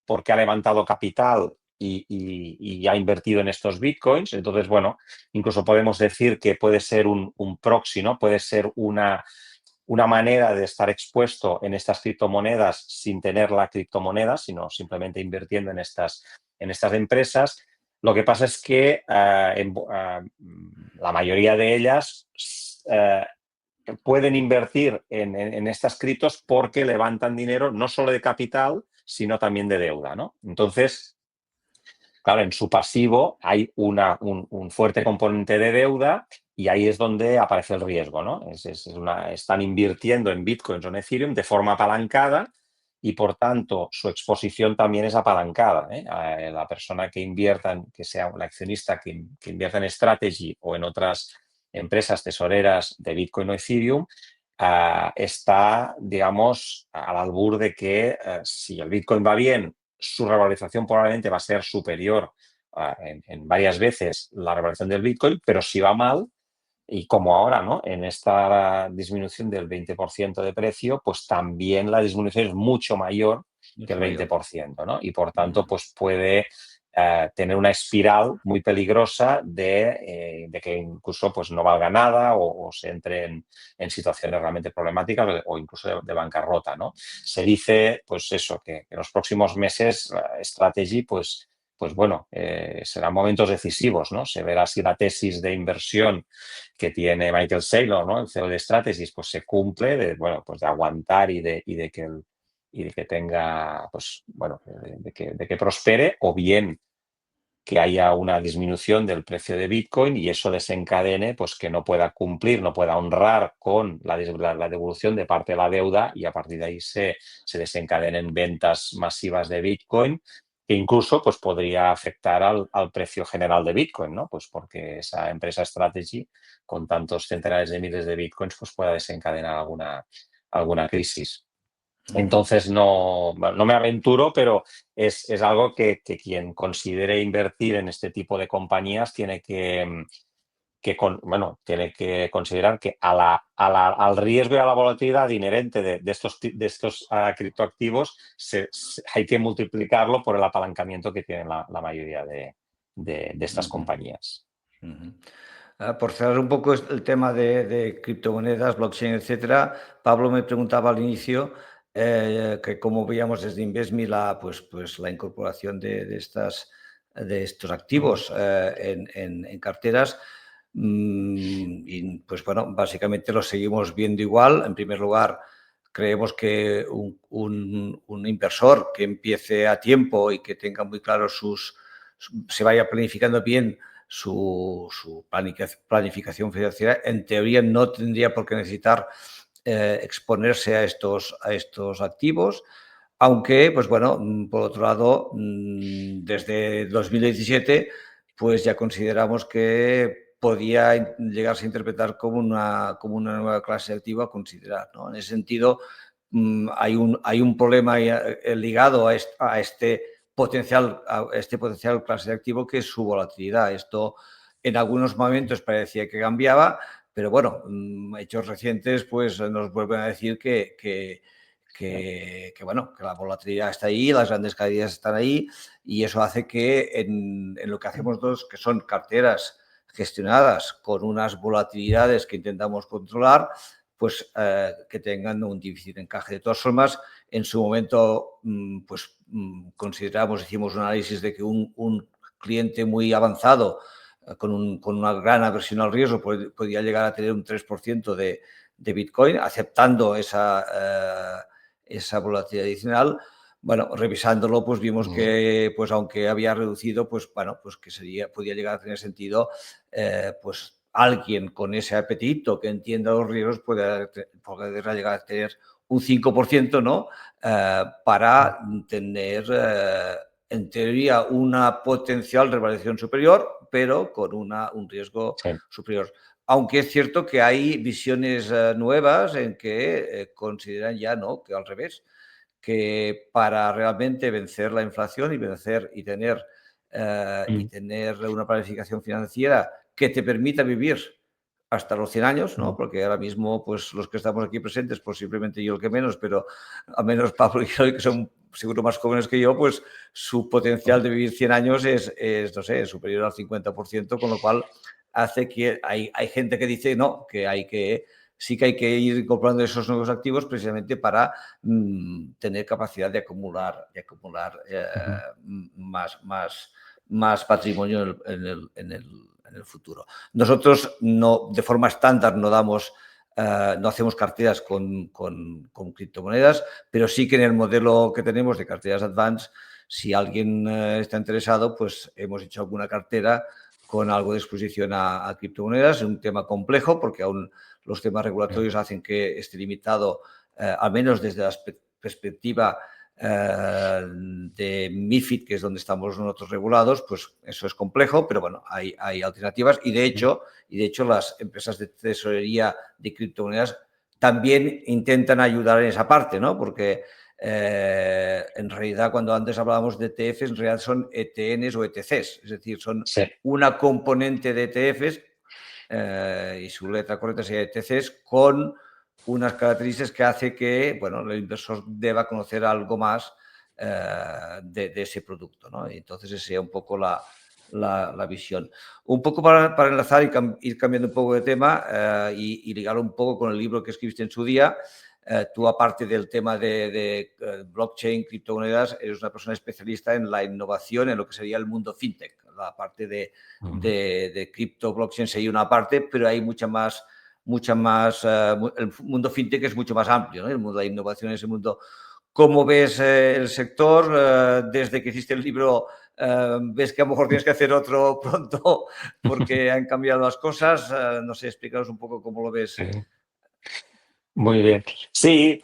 porque ha levantado capital y ha invertido en estos bitcoins. Entonces, bueno, incluso podemos decir que puede ser un proxy, ¿no? Puede ser una manera de estar expuesto en estas criptomonedas sin tener la criptomoneda, sino simplemente invirtiendo en estas empresas. Lo que pasa es que la mayoría de ellas pueden invertir en estas criptos porque levantan dinero no solo de capital, sino también de deuda, ¿no? Entonces, claro, en su pasivo hay un fuerte componente de deuda y ahí es donde aparece el riesgo, ¿no? Están invirtiendo en Bitcoin o en Ethereum de forma apalancada y, por tanto, su exposición también es apalancada. La persona que invierta, que sea un accionista que invierta en Strategy o en otras empresas tesoreras de Bitcoin o Ethereum, está, digamos, al albur de que si el Bitcoin va bien, su revalorización probablemente va a ser superior en varias veces la revalorización del Bitcoin, pero si va mal, y como ahora, ¿no? En esta disminución del 20% de precio, pues también la disminución es mucho mayor que el 20%, ¿no? Y por tanto, pues puede tener una espiral muy peligrosa de que incluso pues no valga nada o se entre en situaciones realmente problemáticas o incluso de bancarrota, ¿no? Se dice, pues eso, que en los próximos meses Strategy, pues bueno, serán momentos decisivos, ¿no? Se verá si la tesis de inversión que tiene Michael Saylor, ¿no? El CEO de Strategies, pues se cumple pues de aguantar y de que tenga, pues bueno, de que prospere, o bien que haya una disminución del precio de Bitcoin y eso desencadene pues que no pueda cumplir, no pueda honrar con la devolución de parte de la deuda y a partir de ahí se desencadenen ventas masivas de Bitcoin que incluso pues podría afectar al precio general de Bitcoin, ¿no? Pues porque esa empresa Strategy con tantos centenares de miles de Bitcoins pues pueda desencadenar alguna crisis. Entonces no me aventuro, pero es algo que quien considere invertir en este tipo de compañías tiene que tiene que considerar que al riesgo y a la volatilidad inherente de estos criptoactivos hay que multiplicarlo por el apalancamiento que tienen la mayoría de estas compañías. Por cerrar un poco el tema de criptomonedas, blockchain, etcétera, Pablo me preguntaba al inicio que cómo veíamos desde Invesmi pues la incorporación de estas de estos activos en carteras. Y pues bueno, básicamente los seguimos viendo igual. En primer lugar, creemos que un inversor que empiece a tiempo y que tenga muy claro se vaya planificando bien su planificación financiera, en teoría no tendría por qué necesitar exponerse a estos activos. Aunque, pues bueno, por otro lado, desde 2017, pues ya consideramos que podía llegarse a interpretar como una nueva clase activa a considerar, ¿no? En ese sentido, hay un problema ligado a este potencial clase de activo, que es su volatilidad. Esto en algunos momentos parecía que cambiaba, pero bueno, hechos recientes pues nos vuelven a decir que bueno, que la volatilidad está ahí, las grandes caídas están ahí, y eso hace que en lo que hacemos nosotros, que son carteras gestionadas con unas volatilidades que intentamos controlar, pues que tengan un difícil encaje. De todas formas, en su momento, pues consideramos, hicimos un análisis de que un cliente muy avanzado con una gran aversión al riesgo podía llegar a tener un 3% de Bitcoin, aceptando esa volatilidad adicional. Bueno, revisándolo, pues vimos que, pues aunque había reducido, pues bueno, pues que podía llegar a tener sentido, pues alguien con ese apetito que entienda los riesgos puede llegar a tener un 5%, ¿no? Para tener, en teoría, una potencial revalorización superior, pero con un riesgo superior. Aunque es cierto que hay visiones nuevas en que consideran ya, ¿no?, que al revés, que para realmente vencer la inflación y tener una planificación financiera que te permita vivir hasta los 100 años, ¿no? Porque ahora mismo, pues los que estamos aquí presentes, posiblemente yo el que menos, pero a menos Pablo y yo, que son seguro más jóvenes que yo, pues su potencial de vivir 100 años es no sé, superior al 50%, con lo cual hace que hay gente que dice no, sí que hay que ir incorporando esos nuevos activos precisamente para tener capacidad de acumular más patrimonio en el futuro. Nosotros de forma estándar no hacemos carteras con criptomonedas, pero sí que en el modelo que tenemos de carteras Advance, si alguien está interesado, pues hemos hecho alguna cartera con algo de exposición a criptomonedas. Es un tema complejo porque aún los temas regulatorios hacen que esté limitado, al menos desde la perspectiva de MiFID, que es donde estamos nosotros regulados, pues eso es complejo, pero bueno, hay alternativas y de hecho las empresas de tesorería de criptomonedas también intentan ayudar en esa parte, ¿no? Porque en realidad, cuando antes hablábamos de ETFs, en realidad son ETNs o ETCs, es decir, son una componente de ETFs y su letra correcta sería ETCs con unas características que hace que, bueno, el inversor deba conocer algo más de ese producto, ¿no? Y entonces esa sea un poco la visión. Un poco para enlazar y ir cambiando un poco de tema y ligarlo un poco con el libro que escribiste en su día. Tú, aparte del tema de blockchain, criptomonedas, eres una persona especialista en la innovación en lo que sería el mundo fintech. La parte de cripto, blockchain sería una parte, pero hay mucha más. El mundo fintech es mucho más amplio, ¿no? El mundo de la innovación es el mundo. ¿Cómo ves el sector? Desde que hiciste el libro, ¿ves que a lo mejor tienes que hacer otro pronto porque han cambiado las cosas? No sé, explícanos un poco cómo lo ves. Muy bien. Sí,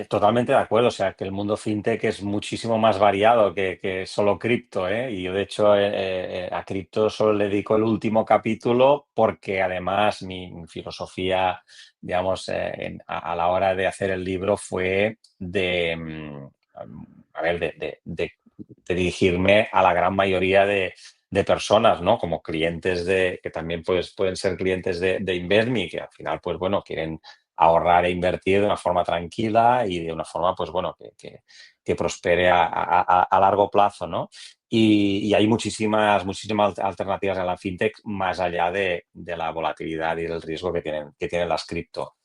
totalmente de acuerdo. O sea, que el mundo fintech es muchísimo más variado que solo cripto, ¿eh? Y yo, de hecho, a cripto solo le dedico el último capítulo porque además mi filosofía, digamos, a la hora de hacer el libro fue de dirigirme a la gran mayoría de personas, ¿no? Como clientes que también pues, pueden ser clientes de InvestMe, que al final, pues bueno, quieren ahorrar e invertir de una forma tranquila y de una forma, pues bueno, que prospere a largo plazo, ¿no? Y hay muchísimas alternativas en la fintech más allá de la volatilidad y del riesgo que tienen las cripto.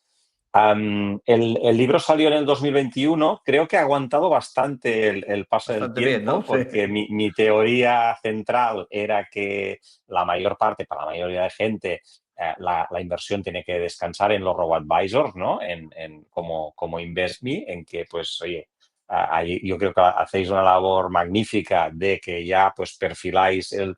El libro salió en el 2021, creo que ha aguantado bastante el paso del Bastante bien, tiempo, ¿no? Sí. porque mi teoría central era que la mayor parte, para la mayoría de gente, la inversión tiene que descansar en los robo-advisors, ¿no? Como InvestMe, en que, pues, oye, ahí yo creo que hacéis una labor magnífica de que ya, pues, perfiláis el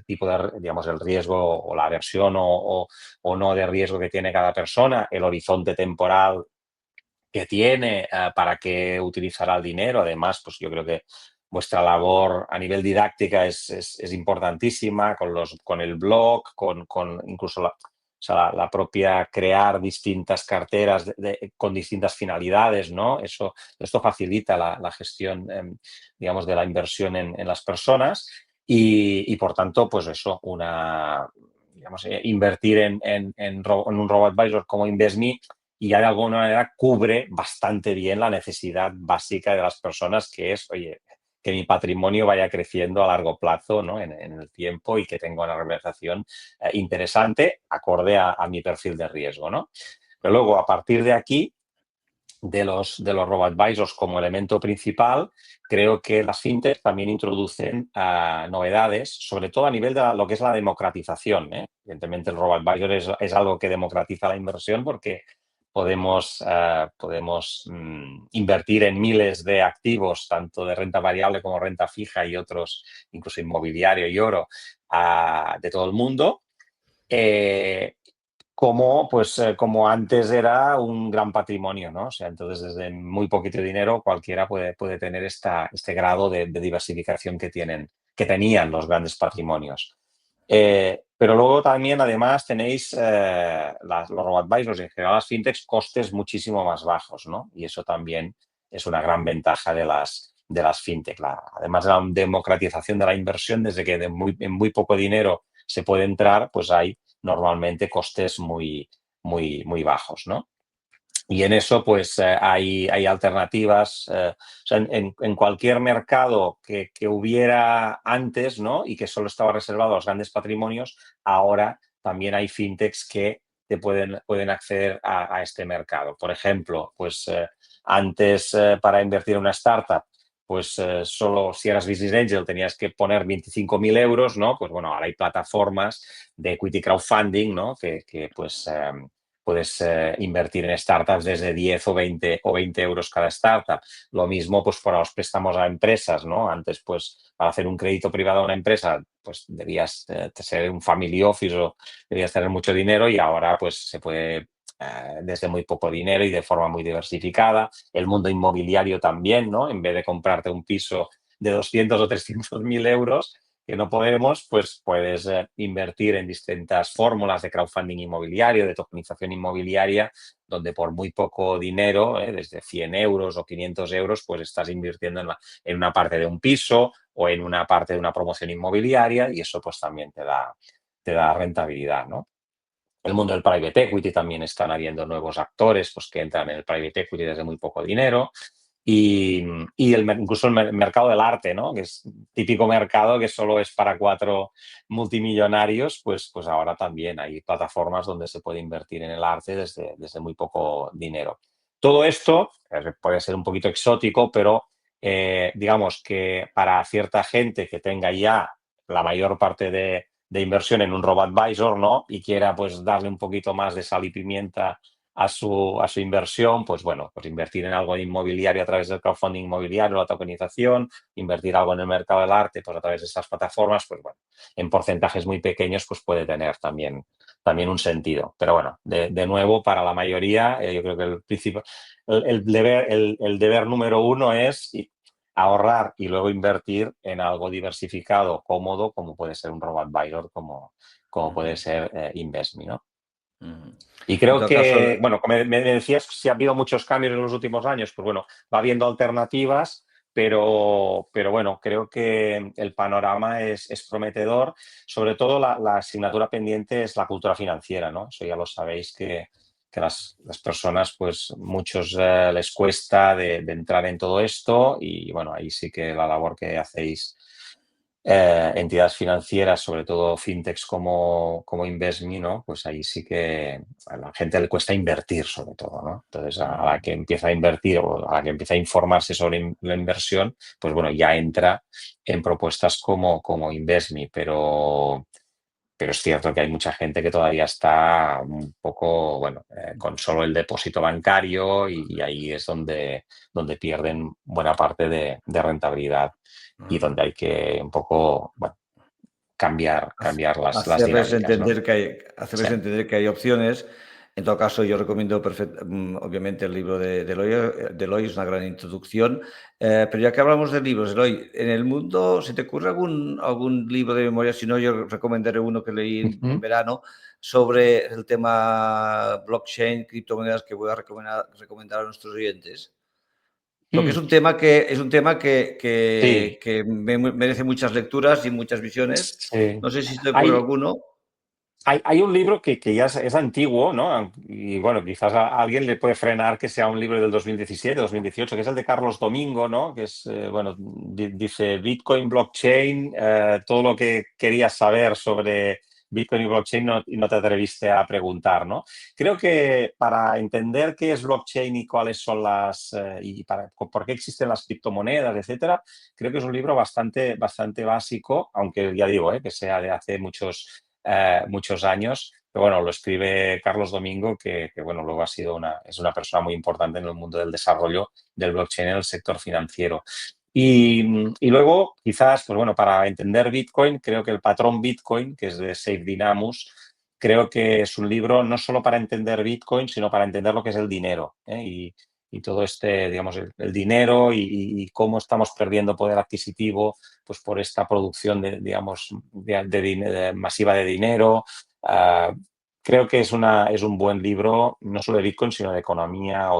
tipo de, digamos, el riesgo o la aversión o no de riesgo que tiene cada persona, el horizonte temporal que tiene, para qué utilizará el dinero. Además, pues yo creo que vuestra labor a nivel didáctica es importantísima con el blog, con incluso o sea, la propia crear distintas carteras con distintas finalidades, ¿no? Esto facilita la gestión, digamos, de la inversión en las personas y, por tanto, pues eso, digamos, invertir en un robo-advisor como InvestMe y ya de alguna manera cubre bastante bien la necesidad básica de las personas, que es, oye, que mi patrimonio vaya creciendo a largo plazo, ¿no? en el tiempo y que tenga una remuneración interesante acorde a mi perfil de riesgo, ¿no? Pero luego, a partir de aquí, de los robo-advisors como elemento principal, creo que las fintech también introducen novedades, sobre todo a nivel de lo que es la democratización, ¿eh? Evidentemente, el robo-advisor es algo que democratiza la inversión porque podemos invertir en miles de activos, tanto de renta variable como renta fija y otros, incluso inmobiliario y oro, de todo el mundo. Como antes era un gran patrimonio, ¿no? O sea, entonces desde muy poquito dinero cualquiera puede tener este grado de diversificación que tenían los grandes patrimonios. Pero luego también, además, tenéis los robo-advisors y en general las fintechs costes muchísimo más bajos, ¿no? Y eso también es una gran ventaja de las fintech. Además de la democratización de la inversión, desde que en muy poco dinero se puede entrar, pues hay normalmente costes muy, muy, muy bajos, ¿no? Y en eso, pues, hay alternativas. O sea, en cualquier mercado que hubiera antes, ¿no? Y que solo estaba reservado a los grandes patrimonios, ahora también hay fintechs que pueden acceder a este mercado. Por ejemplo, pues antes, para invertir en una startup, pues solo si eras business angel tenías que poner 25.000 euros, ¿no? Pues bueno, ahora hay plataformas de equity crowdfunding, ¿no? Que pues puedes invertir en startups desde 10 o 20 euros cada startup. Lo mismo pues para los préstamos a empresas, ¿no? Antes, pues, para hacer un crédito privado a una empresa, pues debías ser un family office o debías tener mucho dinero y ahora pues se puede desde muy poco dinero y de forma muy diversificada. El mundo inmobiliario también, ¿no? En vez de comprarte un piso de 200 o 300.000 euros, que no podemos, pues puedes invertir en distintas fórmulas de crowdfunding inmobiliario, de tokenización inmobiliaria, donde por muy poco dinero, desde 100 euros o 500 euros, pues estás invirtiendo en una parte de un piso o en una parte de una promoción inmobiliaria y eso pues también te da rentabilidad, ¿no? El mundo del private equity también están habiendo nuevos actores pues, que entran en el private equity desde muy poco dinero. Incluso el mercado del arte, ¿no? Que es típico mercado que solo es para 4 multimillonarios, pues ahora también hay plataformas donde se puede invertir en el arte desde muy poco dinero. Todo esto puede ser un poquito exótico, pero digamos que para cierta gente que tenga ya la mayor parte de inversión en un robo-advisor, ¿no? Y quiera pues darle un poquito más de sal y pimienta a su inversión, pues bueno, pues invertir en algo de inmobiliario a través del crowdfunding inmobiliario, la tokenización, invertir algo en el mercado del arte pues a través de esas plataformas, pues bueno, en porcentajes muy pequeños pues puede tener también un sentido. Pero bueno, de nuevo, para la mayoría, yo creo que el deber número uno es ahorrar y luego invertir en algo diversificado, cómodo, como puede ser un robo-advisor, como puede ser InvestMe, ¿no? Y En creo todo caso, que, bueno, como me decías, si ha habido muchos cambios en los últimos años, pues bueno, va habiendo alternativas, pero bueno, creo que el panorama es prometedor. Sobre todo la asignatura pendiente es la cultura financiera, ¿no? Eso ya lo sabéis que las personas, pues muchos les cuesta de entrar en todo esto y bueno, ahí sí que la labor que hacéis entidades financieras, sobre todo fintechs como InvestMe, ¿no? Pues ahí sí que a la gente le cuesta invertir, sobre todo, ¿no? Entonces, a la que empieza a invertir o a la que empieza a informarse sobre la inversión, pues bueno, ya entra en propuestas como InvestMe, pero es cierto que hay mucha gente que todavía está un poco, bueno, con solo el depósito bancario y ahí es donde pierden buena parte de rentabilidad y donde hay que un poco, bueno, cambiar las Hacerles dinámicas, ¿no? entender que hay, Sí. hacerles entender que hay opciones. En todo caso, yo recomiendo obviamente el libro de Eloy. De Eloy es una gran introducción. Pero ya que hablamos de libros, Eloy, en el mundo, ¿se te ocurre algún libro de memoria? Si no, yo recomendaré uno que leí en Ujú. verano sobre el tema blockchain, criptomonedas, que voy a recomendar a nuestros oyentes. Porque Mm, es un tema sí, que merece muchas lecturas y muchas visiones. sí. No sé si se te ocurre Hay, alguno. hay un libro que ya es antiguo, ¿no? Y bueno, quizás a alguien le puede frenar que sea un libro del 2017, 2018, que es el de Carlos Domingo, ¿no? Que es, bueno, dice Bitcoin, blockchain, todo lo que querías saber sobre Bitcoin y blockchain y no te atreviste a preguntar, ¿no? Creo que para entender qué es blockchain y cuáles son y por qué existen las criptomonedas, etcétera, creo que es un libro bastante básico, aunque ya digo, que sea de hace muchos años. Pero bueno, lo escribe Carlos Domingo, que bueno, luego es una persona muy importante en el mundo del desarrollo del blockchain en el sector financiero. Y luego, quizás, pues bueno, para entender Bitcoin, creo que el patrón Bitcoin, que es de Safe Dynamus, creo que es un libro no solo para entender Bitcoin, sino para entender lo que es el dinero, ¿eh? Y todo digamos, el dinero y cómo estamos perdiendo poder adquisitivo pues por esta producción digamos, masiva de dinero. Uh, Creo que es un buen libro, no solo de Bitcoin, sino de economía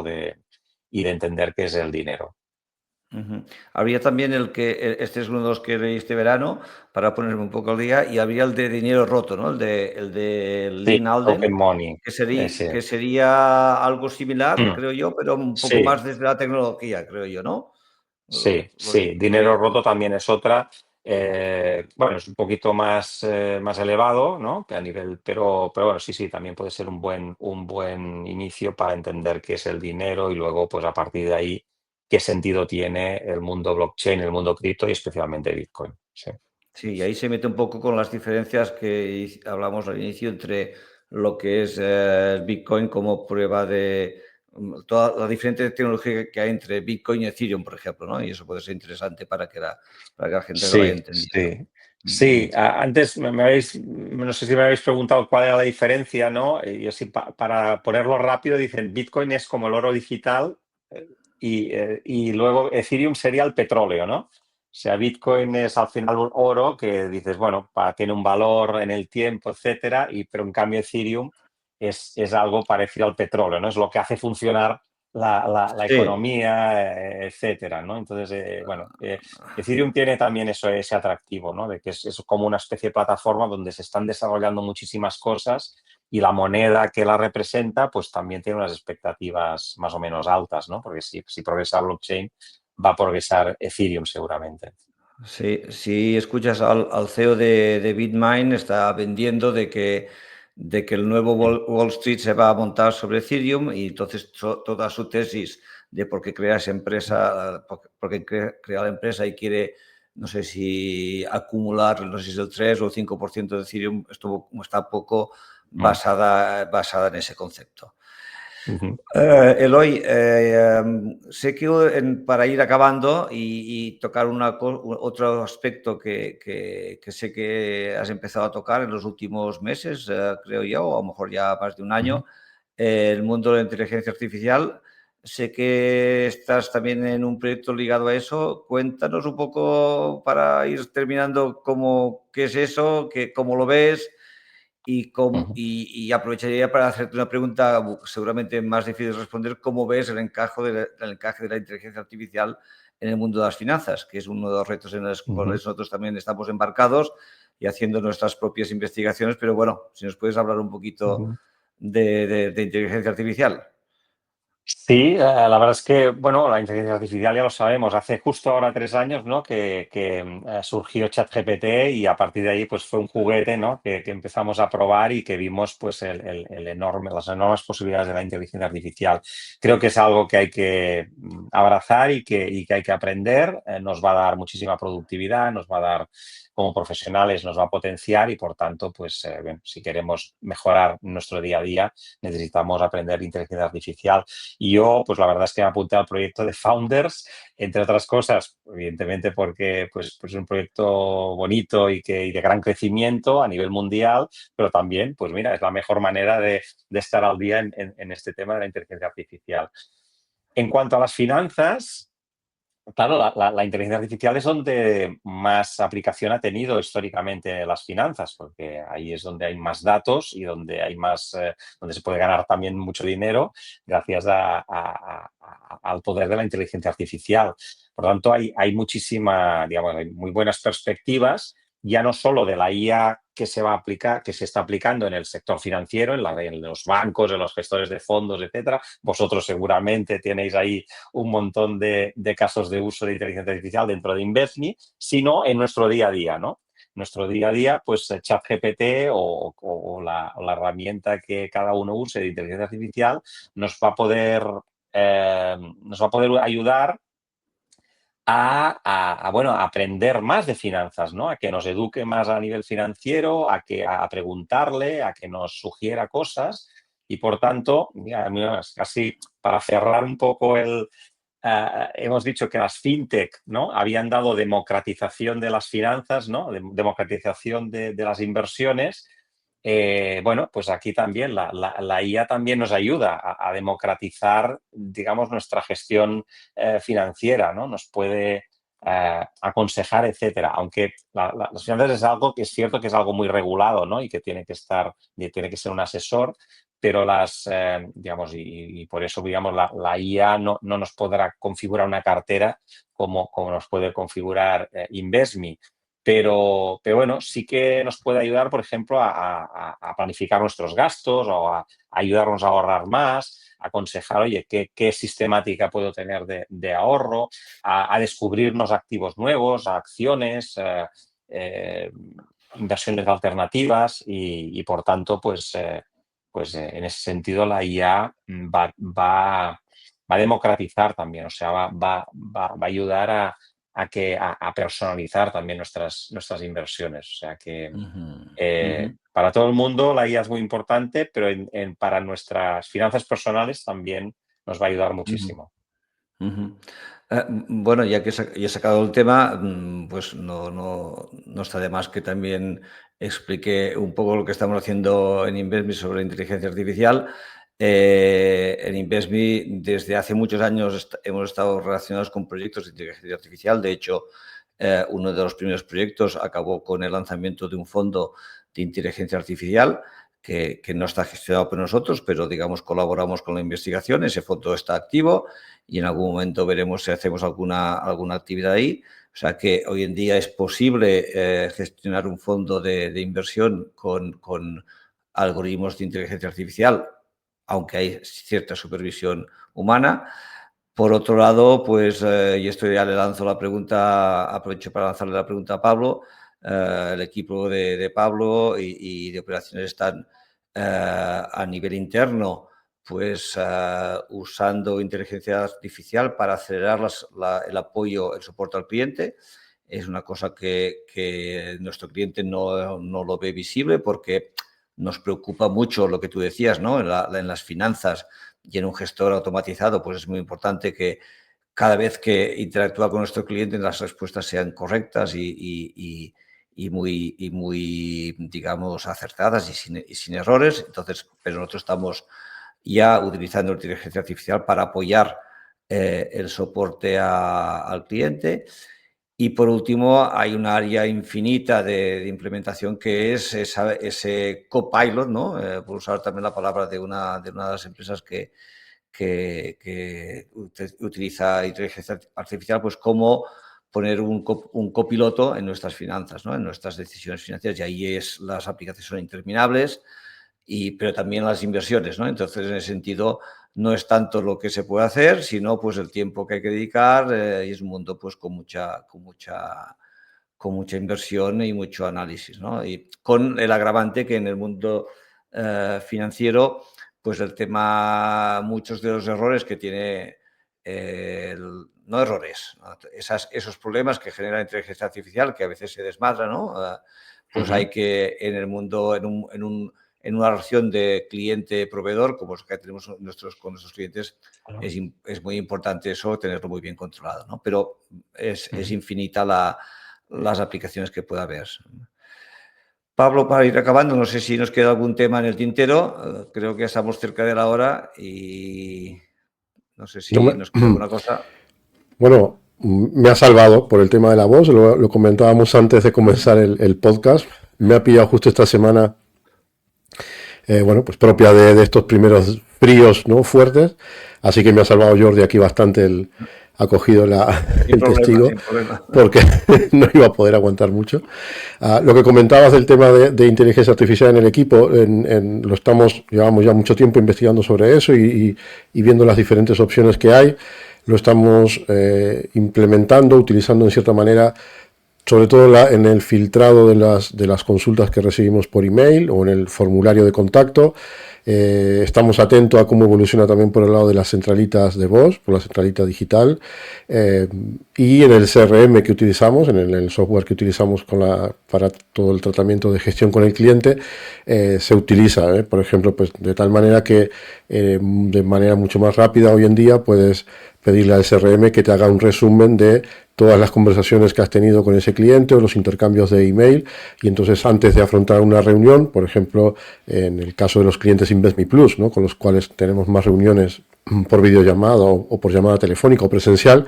y de entender qué es el dinero. Ujú. Habría también este es uno de los que leí este verano, para ponerme un poco al día, y habría el de Dinero Roto, ¿no? El de Sí, Lynn Alden, Open Money. Sí. que sería algo similar, Mm, creo yo, pero un poco sí, más desde la tecnología, creo yo, ¿no? sí. Lo Dinero digo. roto también es otra. Bueno, es un poquito más elevado, ¿no? Que a nivel, pero bueno, sí, también puede ser un buen inicio para entender qué es el dinero y luego, pues a partir de ahí, qué sentido tiene el mundo blockchain, el mundo cripto y especialmente Bitcoin. Sí. Sí, y ahí se mete un poco con las diferencias que hablamos al inicio entre lo que es el Bitcoin como prueba de toda la diferente tecnología que hay entre Bitcoin y Ethereum, por ejemplo, ¿no? Y eso puede ser interesante para que la gente lo vaya Sí, entendiendo. sí. Mm. Sí, antes no sé si me habéis preguntado cuál era la diferencia, ¿no? Y así para ponerlo rápido, dicen Bitcoin es como el oro digital y luego Ethereum sería el petróleo, ¿no? O sea, Bitcoin es al final un oro que dices, bueno, tiene un valor en el tiempo, etcétera, pero en cambio Ethereum es algo parecido al petróleo, ¿no? Es lo que hace funcionar la Sí, economía, etcétera, ¿no? Entonces, bueno, Ethereum tiene también ese atractivo, ¿no? De que es como una especie de plataforma donde se están desarrollando muchísimas cosas y la moneda que la representa, pues también tiene unas expectativas más o menos altas, ¿no? Porque si progresa blockchain, va a progresar Ethereum seguramente. sí, si escuchas al CEO de BitMine, está vendiendo de que el nuevo Mm, Wall Street se va a montar sobre Ethereum y entonces toda su tesis de por qué crea esa mm, empresa, por qué crea la empresa y quiere, no sé si acumular, no sé si es el 3 o el 5% de Ethereum, está poco mm, basada en ese concepto. ujú, Eloy, sé que para ir acabando y tocar otro aspecto que sé que has empezado a tocar en los últimos meses, creo yo, o a lo mejor ya más de un ujú, año, el mundo de la inteligencia artificial. Sé que estás también en un proyecto ligado a eso. Cuéntanos un poco para ir terminando qué es eso, cómo lo ves ujú, y aprovecharía para hacerte una pregunta seguramente más difícil de responder. ¿Cómo ves el encaje de la inteligencia artificial en el mundo de las finanzas? Que es uno de los retos en los ujú, cuales nosotros también estamos embarcados y haciendo nuestras propias investigaciones. Pero bueno, si nos puedes hablar un poquito ujú. de inteligencia artificial. Sí, la verdad es que, bueno, la inteligencia artificial ya lo sabemos. Hace justo ahora 3 años, ¿no? Que surgió ChatGPT y a partir de ahí, pues fue un juguete, ¿no? Que empezamos a probar y que vimos, pues, las enormes posibilidades de la inteligencia artificial. Creo que es algo que hay que abrazar y que hay que aprender. Nos va a dar muchísima productividad, nos va a dar, como profesionales, nos va a potenciar y, por tanto, pues, bien, si queremos mejorar nuestro día a día, necesitamos aprender inteligencia artificial. Y yo, pues la verdad es que me apunté al proyecto de Founders, entre otras cosas, evidentemente porque pues es un proyecto bonito y de gran crecimiento a nivel mundial, pero también, pues mira, es la mejor manera de estar al día en este tema de la inteligencia artificial. En cuanto a las finanzas, claro, la inteligencia artificial es donde más aplicación ha tenido históricamente las finanzas, porque ahí es donde hay más datos y donde hay más, donde se puede ganar también mucho dinero gracias al poder de la inteligencia artificial. Por lo tanto, hay muchísima, digamos, hay muy buenas perspectivas, ya no solo de la IA que se va a aplicar, que se está aplicando en el sector financiero, en los bancos, en los gestores de fondos, etcétera. Vosotros seguramente tenéis ahí un montón de casos de uso de inteligencia artificial dentro de Invesmi, sino en nuestro día a día, ¿no? Nuestro día a día, pues ChatGPT o la herramienta que cada uno use de inteligencia artificial nos va a poder ayudar bueno, a aprender más de finanzas, ¿no? A que nos eduque más a nivel financiero, a preguntarle, a que nos sugiera cosas y, por tanto, mira, casi para cerrar un poco hemos dicho que las fintech, ¿no? Habían dado democratización de las finanzas, ¿no? Democratización de las inversiones. Bueno, pues aquí también la IA también nos ayuda a democratizar, digamos, nuestra gestión financiera, ¿no? Nos puede aconsejar, etcétera. Aunque las finanzas es algo que es cierto que es algo muy regulado, ¿no? Y que tiene que ser un asesor, pero digamos, y por eso, digamos, la IA no nos podrá configurar una cartera como nos puede configurar Invesmi. Pero bueno, sí que nos puede ayudar, por ejemplo, a planificar nuestros gastos o a ayudarnos a ahorrar más, a aconsejar, oye, qué sistemática puedo tener de ahorro, a descubrirnos activos nuevos, a acciones, eh, inversiones alternativas y, por tanto, pues en ese sentido la IA va a democratizar también, o sea, va a ayudar a personalizar también nuestras inversiones. O sea que Ujú, ujú, para todo el mundo la IA es muy importante, pero para nuestras finanzas personales también nos va a ayudar ujú. muchísimo. Ujú. Bueno, ya que ya he sacado el tema, pues no está de más que también explique un poco lo que estamos haciendo en Invesmi sobre inteligencia artificial. En Invesmi, desde hace muchos años hemos estado relacionados con proyectos de inteligencia artificial. De hecho, uno de los primeros proyectos acabó con el lanzamiento de un fondo de inteligencia artificial que no está gestionado por nosotros, pero digamos colaboramos con la investigación. Ese fondo está activo y en algún momento veremos si hacemos alguna actividad ahí. O sea que hoy en día es posible gestionar un fondo de inversión con algoritmos de inteligencia artificial, aunque hay cierta supervisión humana. Por otro lado, pues, y esto ya le lanzo la pregunta, aprovecho para lanzarle la pregunta a Pablo. El equipo de Pablo y de operaciones están a nivel interno, pues usando inteligencia artificial para acelerar el apoyo, el soporte al cliente. Es una cosa que nuestro cliente no lo ve visible porque nos preocupa mucho lo que tú decías, ¿no? En las finanzas y en un gestor automatizado, pues es muy importante que cada vez que interactúa con nuestro cliente las respuestas sean correctas y muy, digamos, acertadas y sin errores. Entonces, pero nosotros estamos ya utilizando inteligencia artificial para apoyar el soporte al cliente. Y por último, hay un área infinita de implementación que es ese copilot, ¿no? Por usar también la palabra de una de las empresas que utiliza inteligencia artificial, pues cómo poner un copiloto en nuestras finanzas, ¿no? En nuestras decisiones financieras. Y ahí las aplicaciones son interminables, pero también las inversiones, ¿no? Entonces, en ese sentido, no es tanto lo que se puede hacer, sino pues el tiempo que hay que dedicar, y es un mundo pues con mucha inversión y mucho análisis, ¿no? Y con el agravante que en el mundo financiero, pues el tema, muchos de los errores que tiene, no errores, ¿no? Esos problemas que genera la inteligencia artificial, que a veces se desmadra, ¿no? Pues hay que, en el mundo, en una relación de cliente-proveedor, como es que tenemos con nuestros clientes, es muy importante eso, tenerlo muy bien controlado, ¿no? Pero es infinita las aplicaciones que pueda haber. Pablo, para ir acabando, no sé si nos queda algún tema en el tintero. Creo que estamos cerca de la hora y no sé si No me- nos queda alguna cosa. Bueno, me ha salvado por el tema de la voz, lo comentábamos antes de comenzar el podcast. Me ha pillado justo esta semana, bueno, pues propia de estos primeros fríos, ¿no? Fuertes, así que me ha salvado Jordi aquí bastante, ha cogido Sin el problema, testigo, sin problema. porque no iba a poder aguantar mucho. Lo que comentabas del tema de inteligencia artificial en el equipo, llevamos ya mucho tiempo investigando sobre eso y viendo las diferentes opciones que hay. Lo estamos implementando, utilizando en cierta manera, sobre todo en el filtrado de las consultas que recibimos por email o en el formulario de contacto. Estamos atentos a cómo evoluciona también por el lado de las centralitas de voz, por la centralita digital, y en el CRM que utilizamos, en el software que utilizamos para todo el tratamiento de gestión con el cliente, se utiliza, por ejemplo, pues de tal manera que de manera mucho más rápida hoy en día puedes pedirle al CRM que te haga un resumen de todas las conversaciones que has tenido con ese cliente o los intercambios de email, y entonces antes de afrontar una reunión, por ejemplo, en el caso de los clientes InvestMe Plus, ¿no? Con los cuales tenemos más reuniones por videollamada o por llamada telefónica o presencial,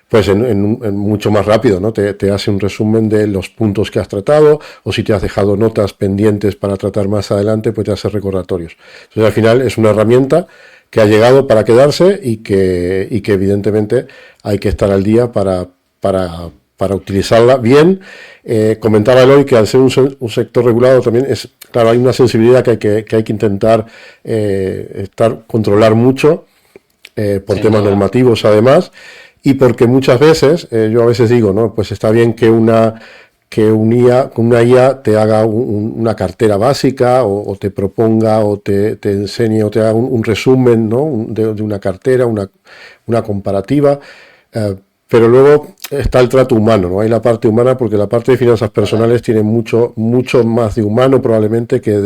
pues en mucho más rápido, ¿no? Te hace un resumen de los puntos que has tratado, o si te has dejado notas pendientes para tratar más adelante, pues te hace recordatorios. Entonces, al final es una herramienta que ha llegado para quedarse y que evidentemente hay que estar al día para utilizarla bien. Comentaba Eloy que al ser un sector regulado también claro, hay una sensibilidad que hay que intentar controlar mucho, por Sin temas duda. normativos además, y porque muchas veces, yo a veces digo, ¿no? Pues está bien que una IA te haga una cartera básica o te proponga o te enseñe o te haga un resumen, ¿no? de una cartera, una comparativa, pero luego está el trato humano, ¿no? Hay la parte humana, porque la parte de finanzas personales tiene mucho más de humano probablemente que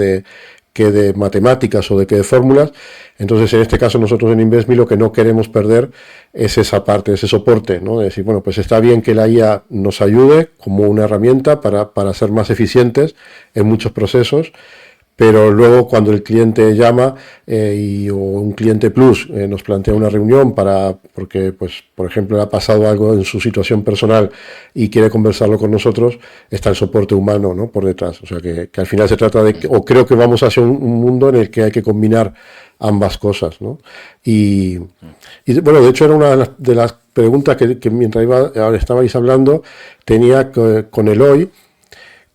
de matemáticas o de que de fórmulas. Entonces, en este caso, nosotros en InvestMe lo que no queremos perder es esa parte, ese soporte, ¿no? De decir, bueno, pues está bien que la IA nos ayude como una herramienta para ser más eficientes en muchos procesos, pero luego cuando el cliente llama, o un cliente plus nos plantea una reunión porque, pues, por ejemplo, le ha pasado algo en su situación personal y quiere conversarlo con nosotros, está el soporte humano, ¿no? Por detrás. O sea que al final se trata o creo que vamos hacia un mundo en el que hay que combinar ambas cosas, ¿no? Bueno, de hecho era una de las preguntas que mientras estabais hablando tenía con Eloy.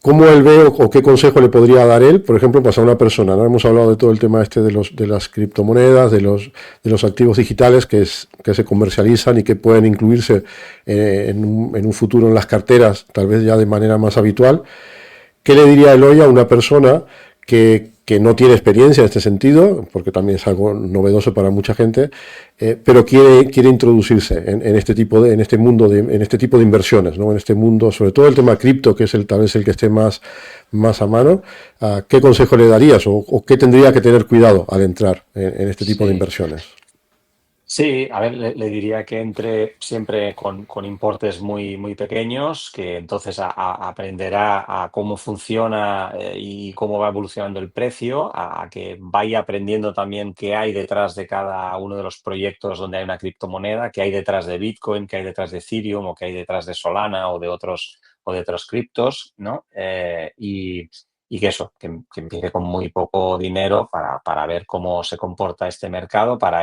¿Cómo él ve o qué consejo le podría dar él, por ejemplo, pues a una persona? ¿No? Hemos hablado de todo el tema de las criptomonedas, de los activos digitales que se comercializan y que pueden incluirse en un futuro en las carteras, tal vez ya de manera más habitual. ¿Qué le diría Eloy a una persona que no tiene experiencia en este sentido, porque también es algo novedoso para mucha gente, pero quiere introducirse en este tipo en este mundo, en este tipo de inversiones, ¿no? En este mundo, sobre todo el tema cripto, que es tal vez el que esté más a mano? ¿Qué consejo le darías o qué tendría que tener cuidado al entrar en este tipo de Sí. inversiones? Sí, a ver, le diría que entre siempre con importes muy pequeños, que entonces aprenderá a cómo funciona y cómo va evolucionando el precio, a que vaya aprendiendo también qué hay detrás de cada uno de los proyectos donde hay una criptomoneda, qué hay detrás de Bitcoin, qué hay detrás de Ethereum o qué hay detrás de Solana o de otros criptos, ¿no? Y que eso, que empiece con muy poco dinero para ver cómo se comporta este mercado, para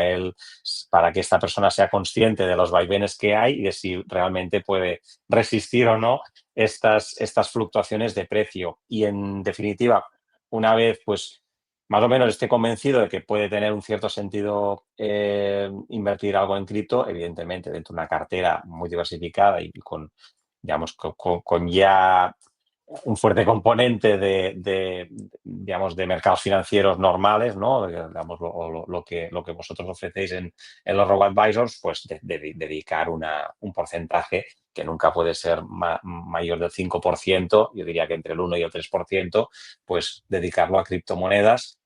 que esta persona sea consciente de los vaivenes que hay y de si realmente puede resistir o no estas fluctuaciones de precio. Y en definitiva, una vez pues más o menos esté convencido de que puede tener un cierto sentido invertir algo en cripto, evidentemente dentro de una cartera muy diversificada y con, digamos, con ya un fuerte componente digamos, de mercados financieros normales, ¿no? Digamos, lo que vosotros ofrecéis en los robo-advisors, pues dedicar un porcentaje que nunca puede ser mayor del 5%, yo diría que entre el 1 y el 3%, pues dedicarlo a criptomonedas.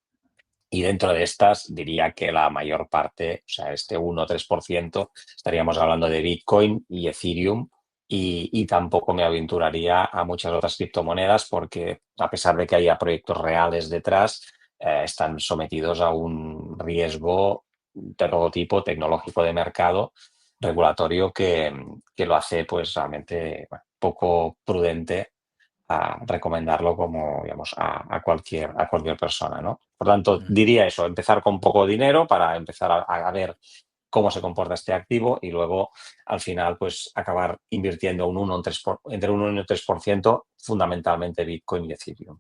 Y dentro de estas diría que la mayor parte, o sea, este 1 o 3%, estaríamos hablando de Bitcoin y Ethereum, y tampoco me aventuraría a muchas otras criptomonedas porque, a pesar de que haya proyectos reales detrás, están sometidos a un riesgo de todo tipo, tecnológico, de mercado, regulatorio, que lo hace pues realmente, bueno, poco prudente a recomendarlo como, digamos, a cualquier persona, ¿no? Por tanto, diría eso, empezar con poco dinero para empezar a ver cómo se comporta este activo y luego, al final, pues acabar invirtiendo entre un 1 y un 3%, fundamentalmente Bitcoin y Ethereum.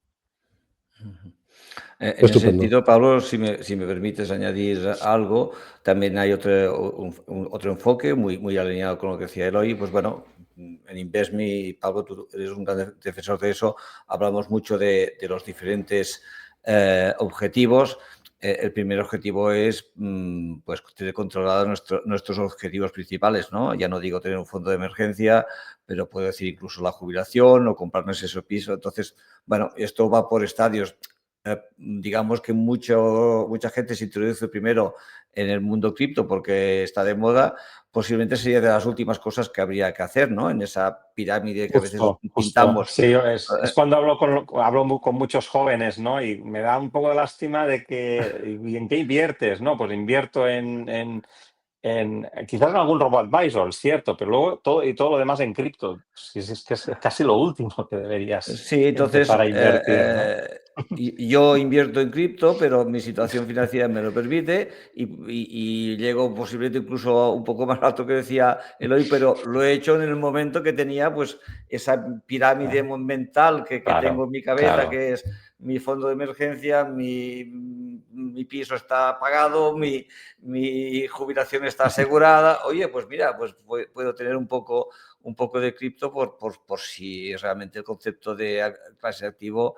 En ese Estupendo. sentido, Pablo, si me permites añadir algo, también hay otro enfoque muy alineado con lo que decía Eloy. Pues bueno, en InvestMe, Pablo, tú eres un gran defensor de eso. Hablamos mucho de los diferentes objetivos. El primer objetivo es pues tener controlados nuestros objetivos principales, ¿no? Ya no digo tener un fondo de emergencia, pero puedo decir incluso la jubilación o comprarnos ese piso. Entonces, bueno, esto va por estadios. Digamos que mucha gente se introduce primero en el mundo cripto porque está de moda, posiblemente sería de las últimas cosas que habría que hacer, ¿no? En esa pirámide que a veces pintamos. Sí, es cuando hablo con muchos jóvenes, ¿no? Y me da un poco de lástima de que, ¿y en qué inviertes? No, pues invierto en quizás en algún robo-advisor, es cierto, pero luego todo lo demás en cripto. Sí, es que es casi lo último que deberías Sí, entonces empezar a invertir, ¿no? yo invierto en cripto, pero mi situación financiera me lo permite y llego posiblemente incluso un poco más alto que decía Eloy, pero lo he hecho en el momento que tenía pues esa pirámide mental que Claro, tengo en mi cabeza, claro. que es mi fondo de emergencia, mi piso está pagado, mi jubilación está asegurada. Oye, pues mira, pues puedo tener un poco de cripto por si realmente el concepto de clase activo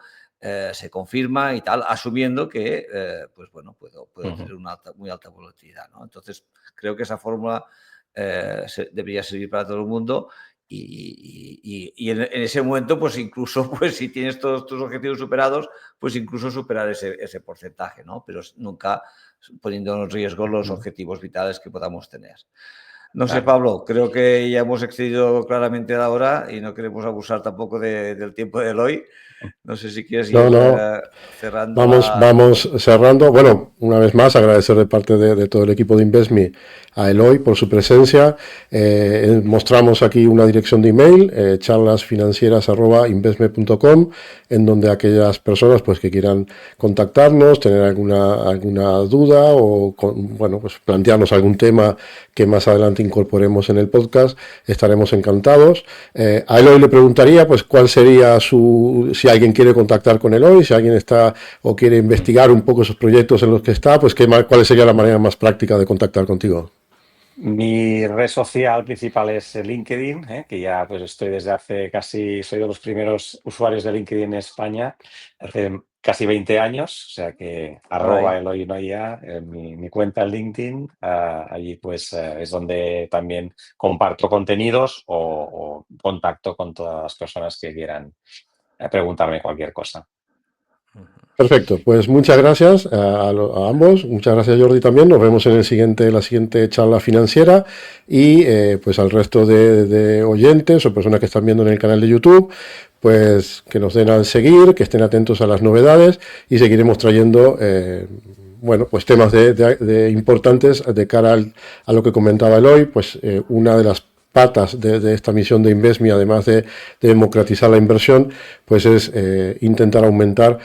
se confirma y tal, asumiendo que, pues bueno, puedo tener una muy alta volatilidad, ¿no? Entonces, creo que esa fórmula debería servir para todo el mundo y en ese momento, pues incluso, pues si tienes todos tus objetivos superados, pues incluso superar ese porcentaje, ¿no? Pero nunca poniendo en riesgo los objetivos vitales que podamos tener. No sé, Pablo, creo que ya hemos excedido claramente la hora y no queremos abusar tampoco del tiempo de Eloy. No sé si quieres ir cerrando Vamos cerrando. Bueno, una vez más, agradecer de parte de todo el equipo de InvestMe a Eloy por su presencia. Mostramos aquí una dirección de email, charlasfinancieras@investme.com, en donde aquellas personas pues que quieran contactarnos, tener alguna duda o bueno, pues plantearnos algún tema que más adelante incorporemos en el podcast, estaremos encantados. A Eloy le preguntaría pues cuál sería si alguien quiere contactar con Eloy, si alguien está o quiere investigar un poco esos proyectos en los que está, pues cuál sería la manera más práctica de contactar contigo. Mi red social principal es LinkedIn, que ya pues estoy desde soy de los primeros usuarios de LinkedIn en España, hace casi 20 años, o sea que @Eloy Noya, mi cuenta en LinkedIn, allí pues es donde también comparto contenidos o contacto con todas las personas que quieran preguntarme cualquier cosa. Perfecto, pues muchas gracias a ambos, muchas gracias Jordi también, nos vemos en la siguiente charla financiera y pues al resto de oyentes o personas que están viendo en el canal de YouTube, pues que nos den al seguir, que estén atentos a las novedades y seguiremos trayendo bueno, pues temas importantes de cara a lo que comentaba Eloy, pues una de las patas de esta misión de InvestMe, además de democratizar la inversión, pues es intentar aumentar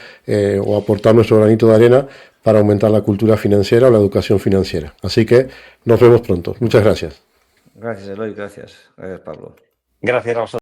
o aportar nuestro granito de arena para aumentar la cultura financiera o la educación financiera. Así que nos vemos pronto. Muchas gracias. Gracias, Eloy. Gracias, Pablo. Gracias a vosotros.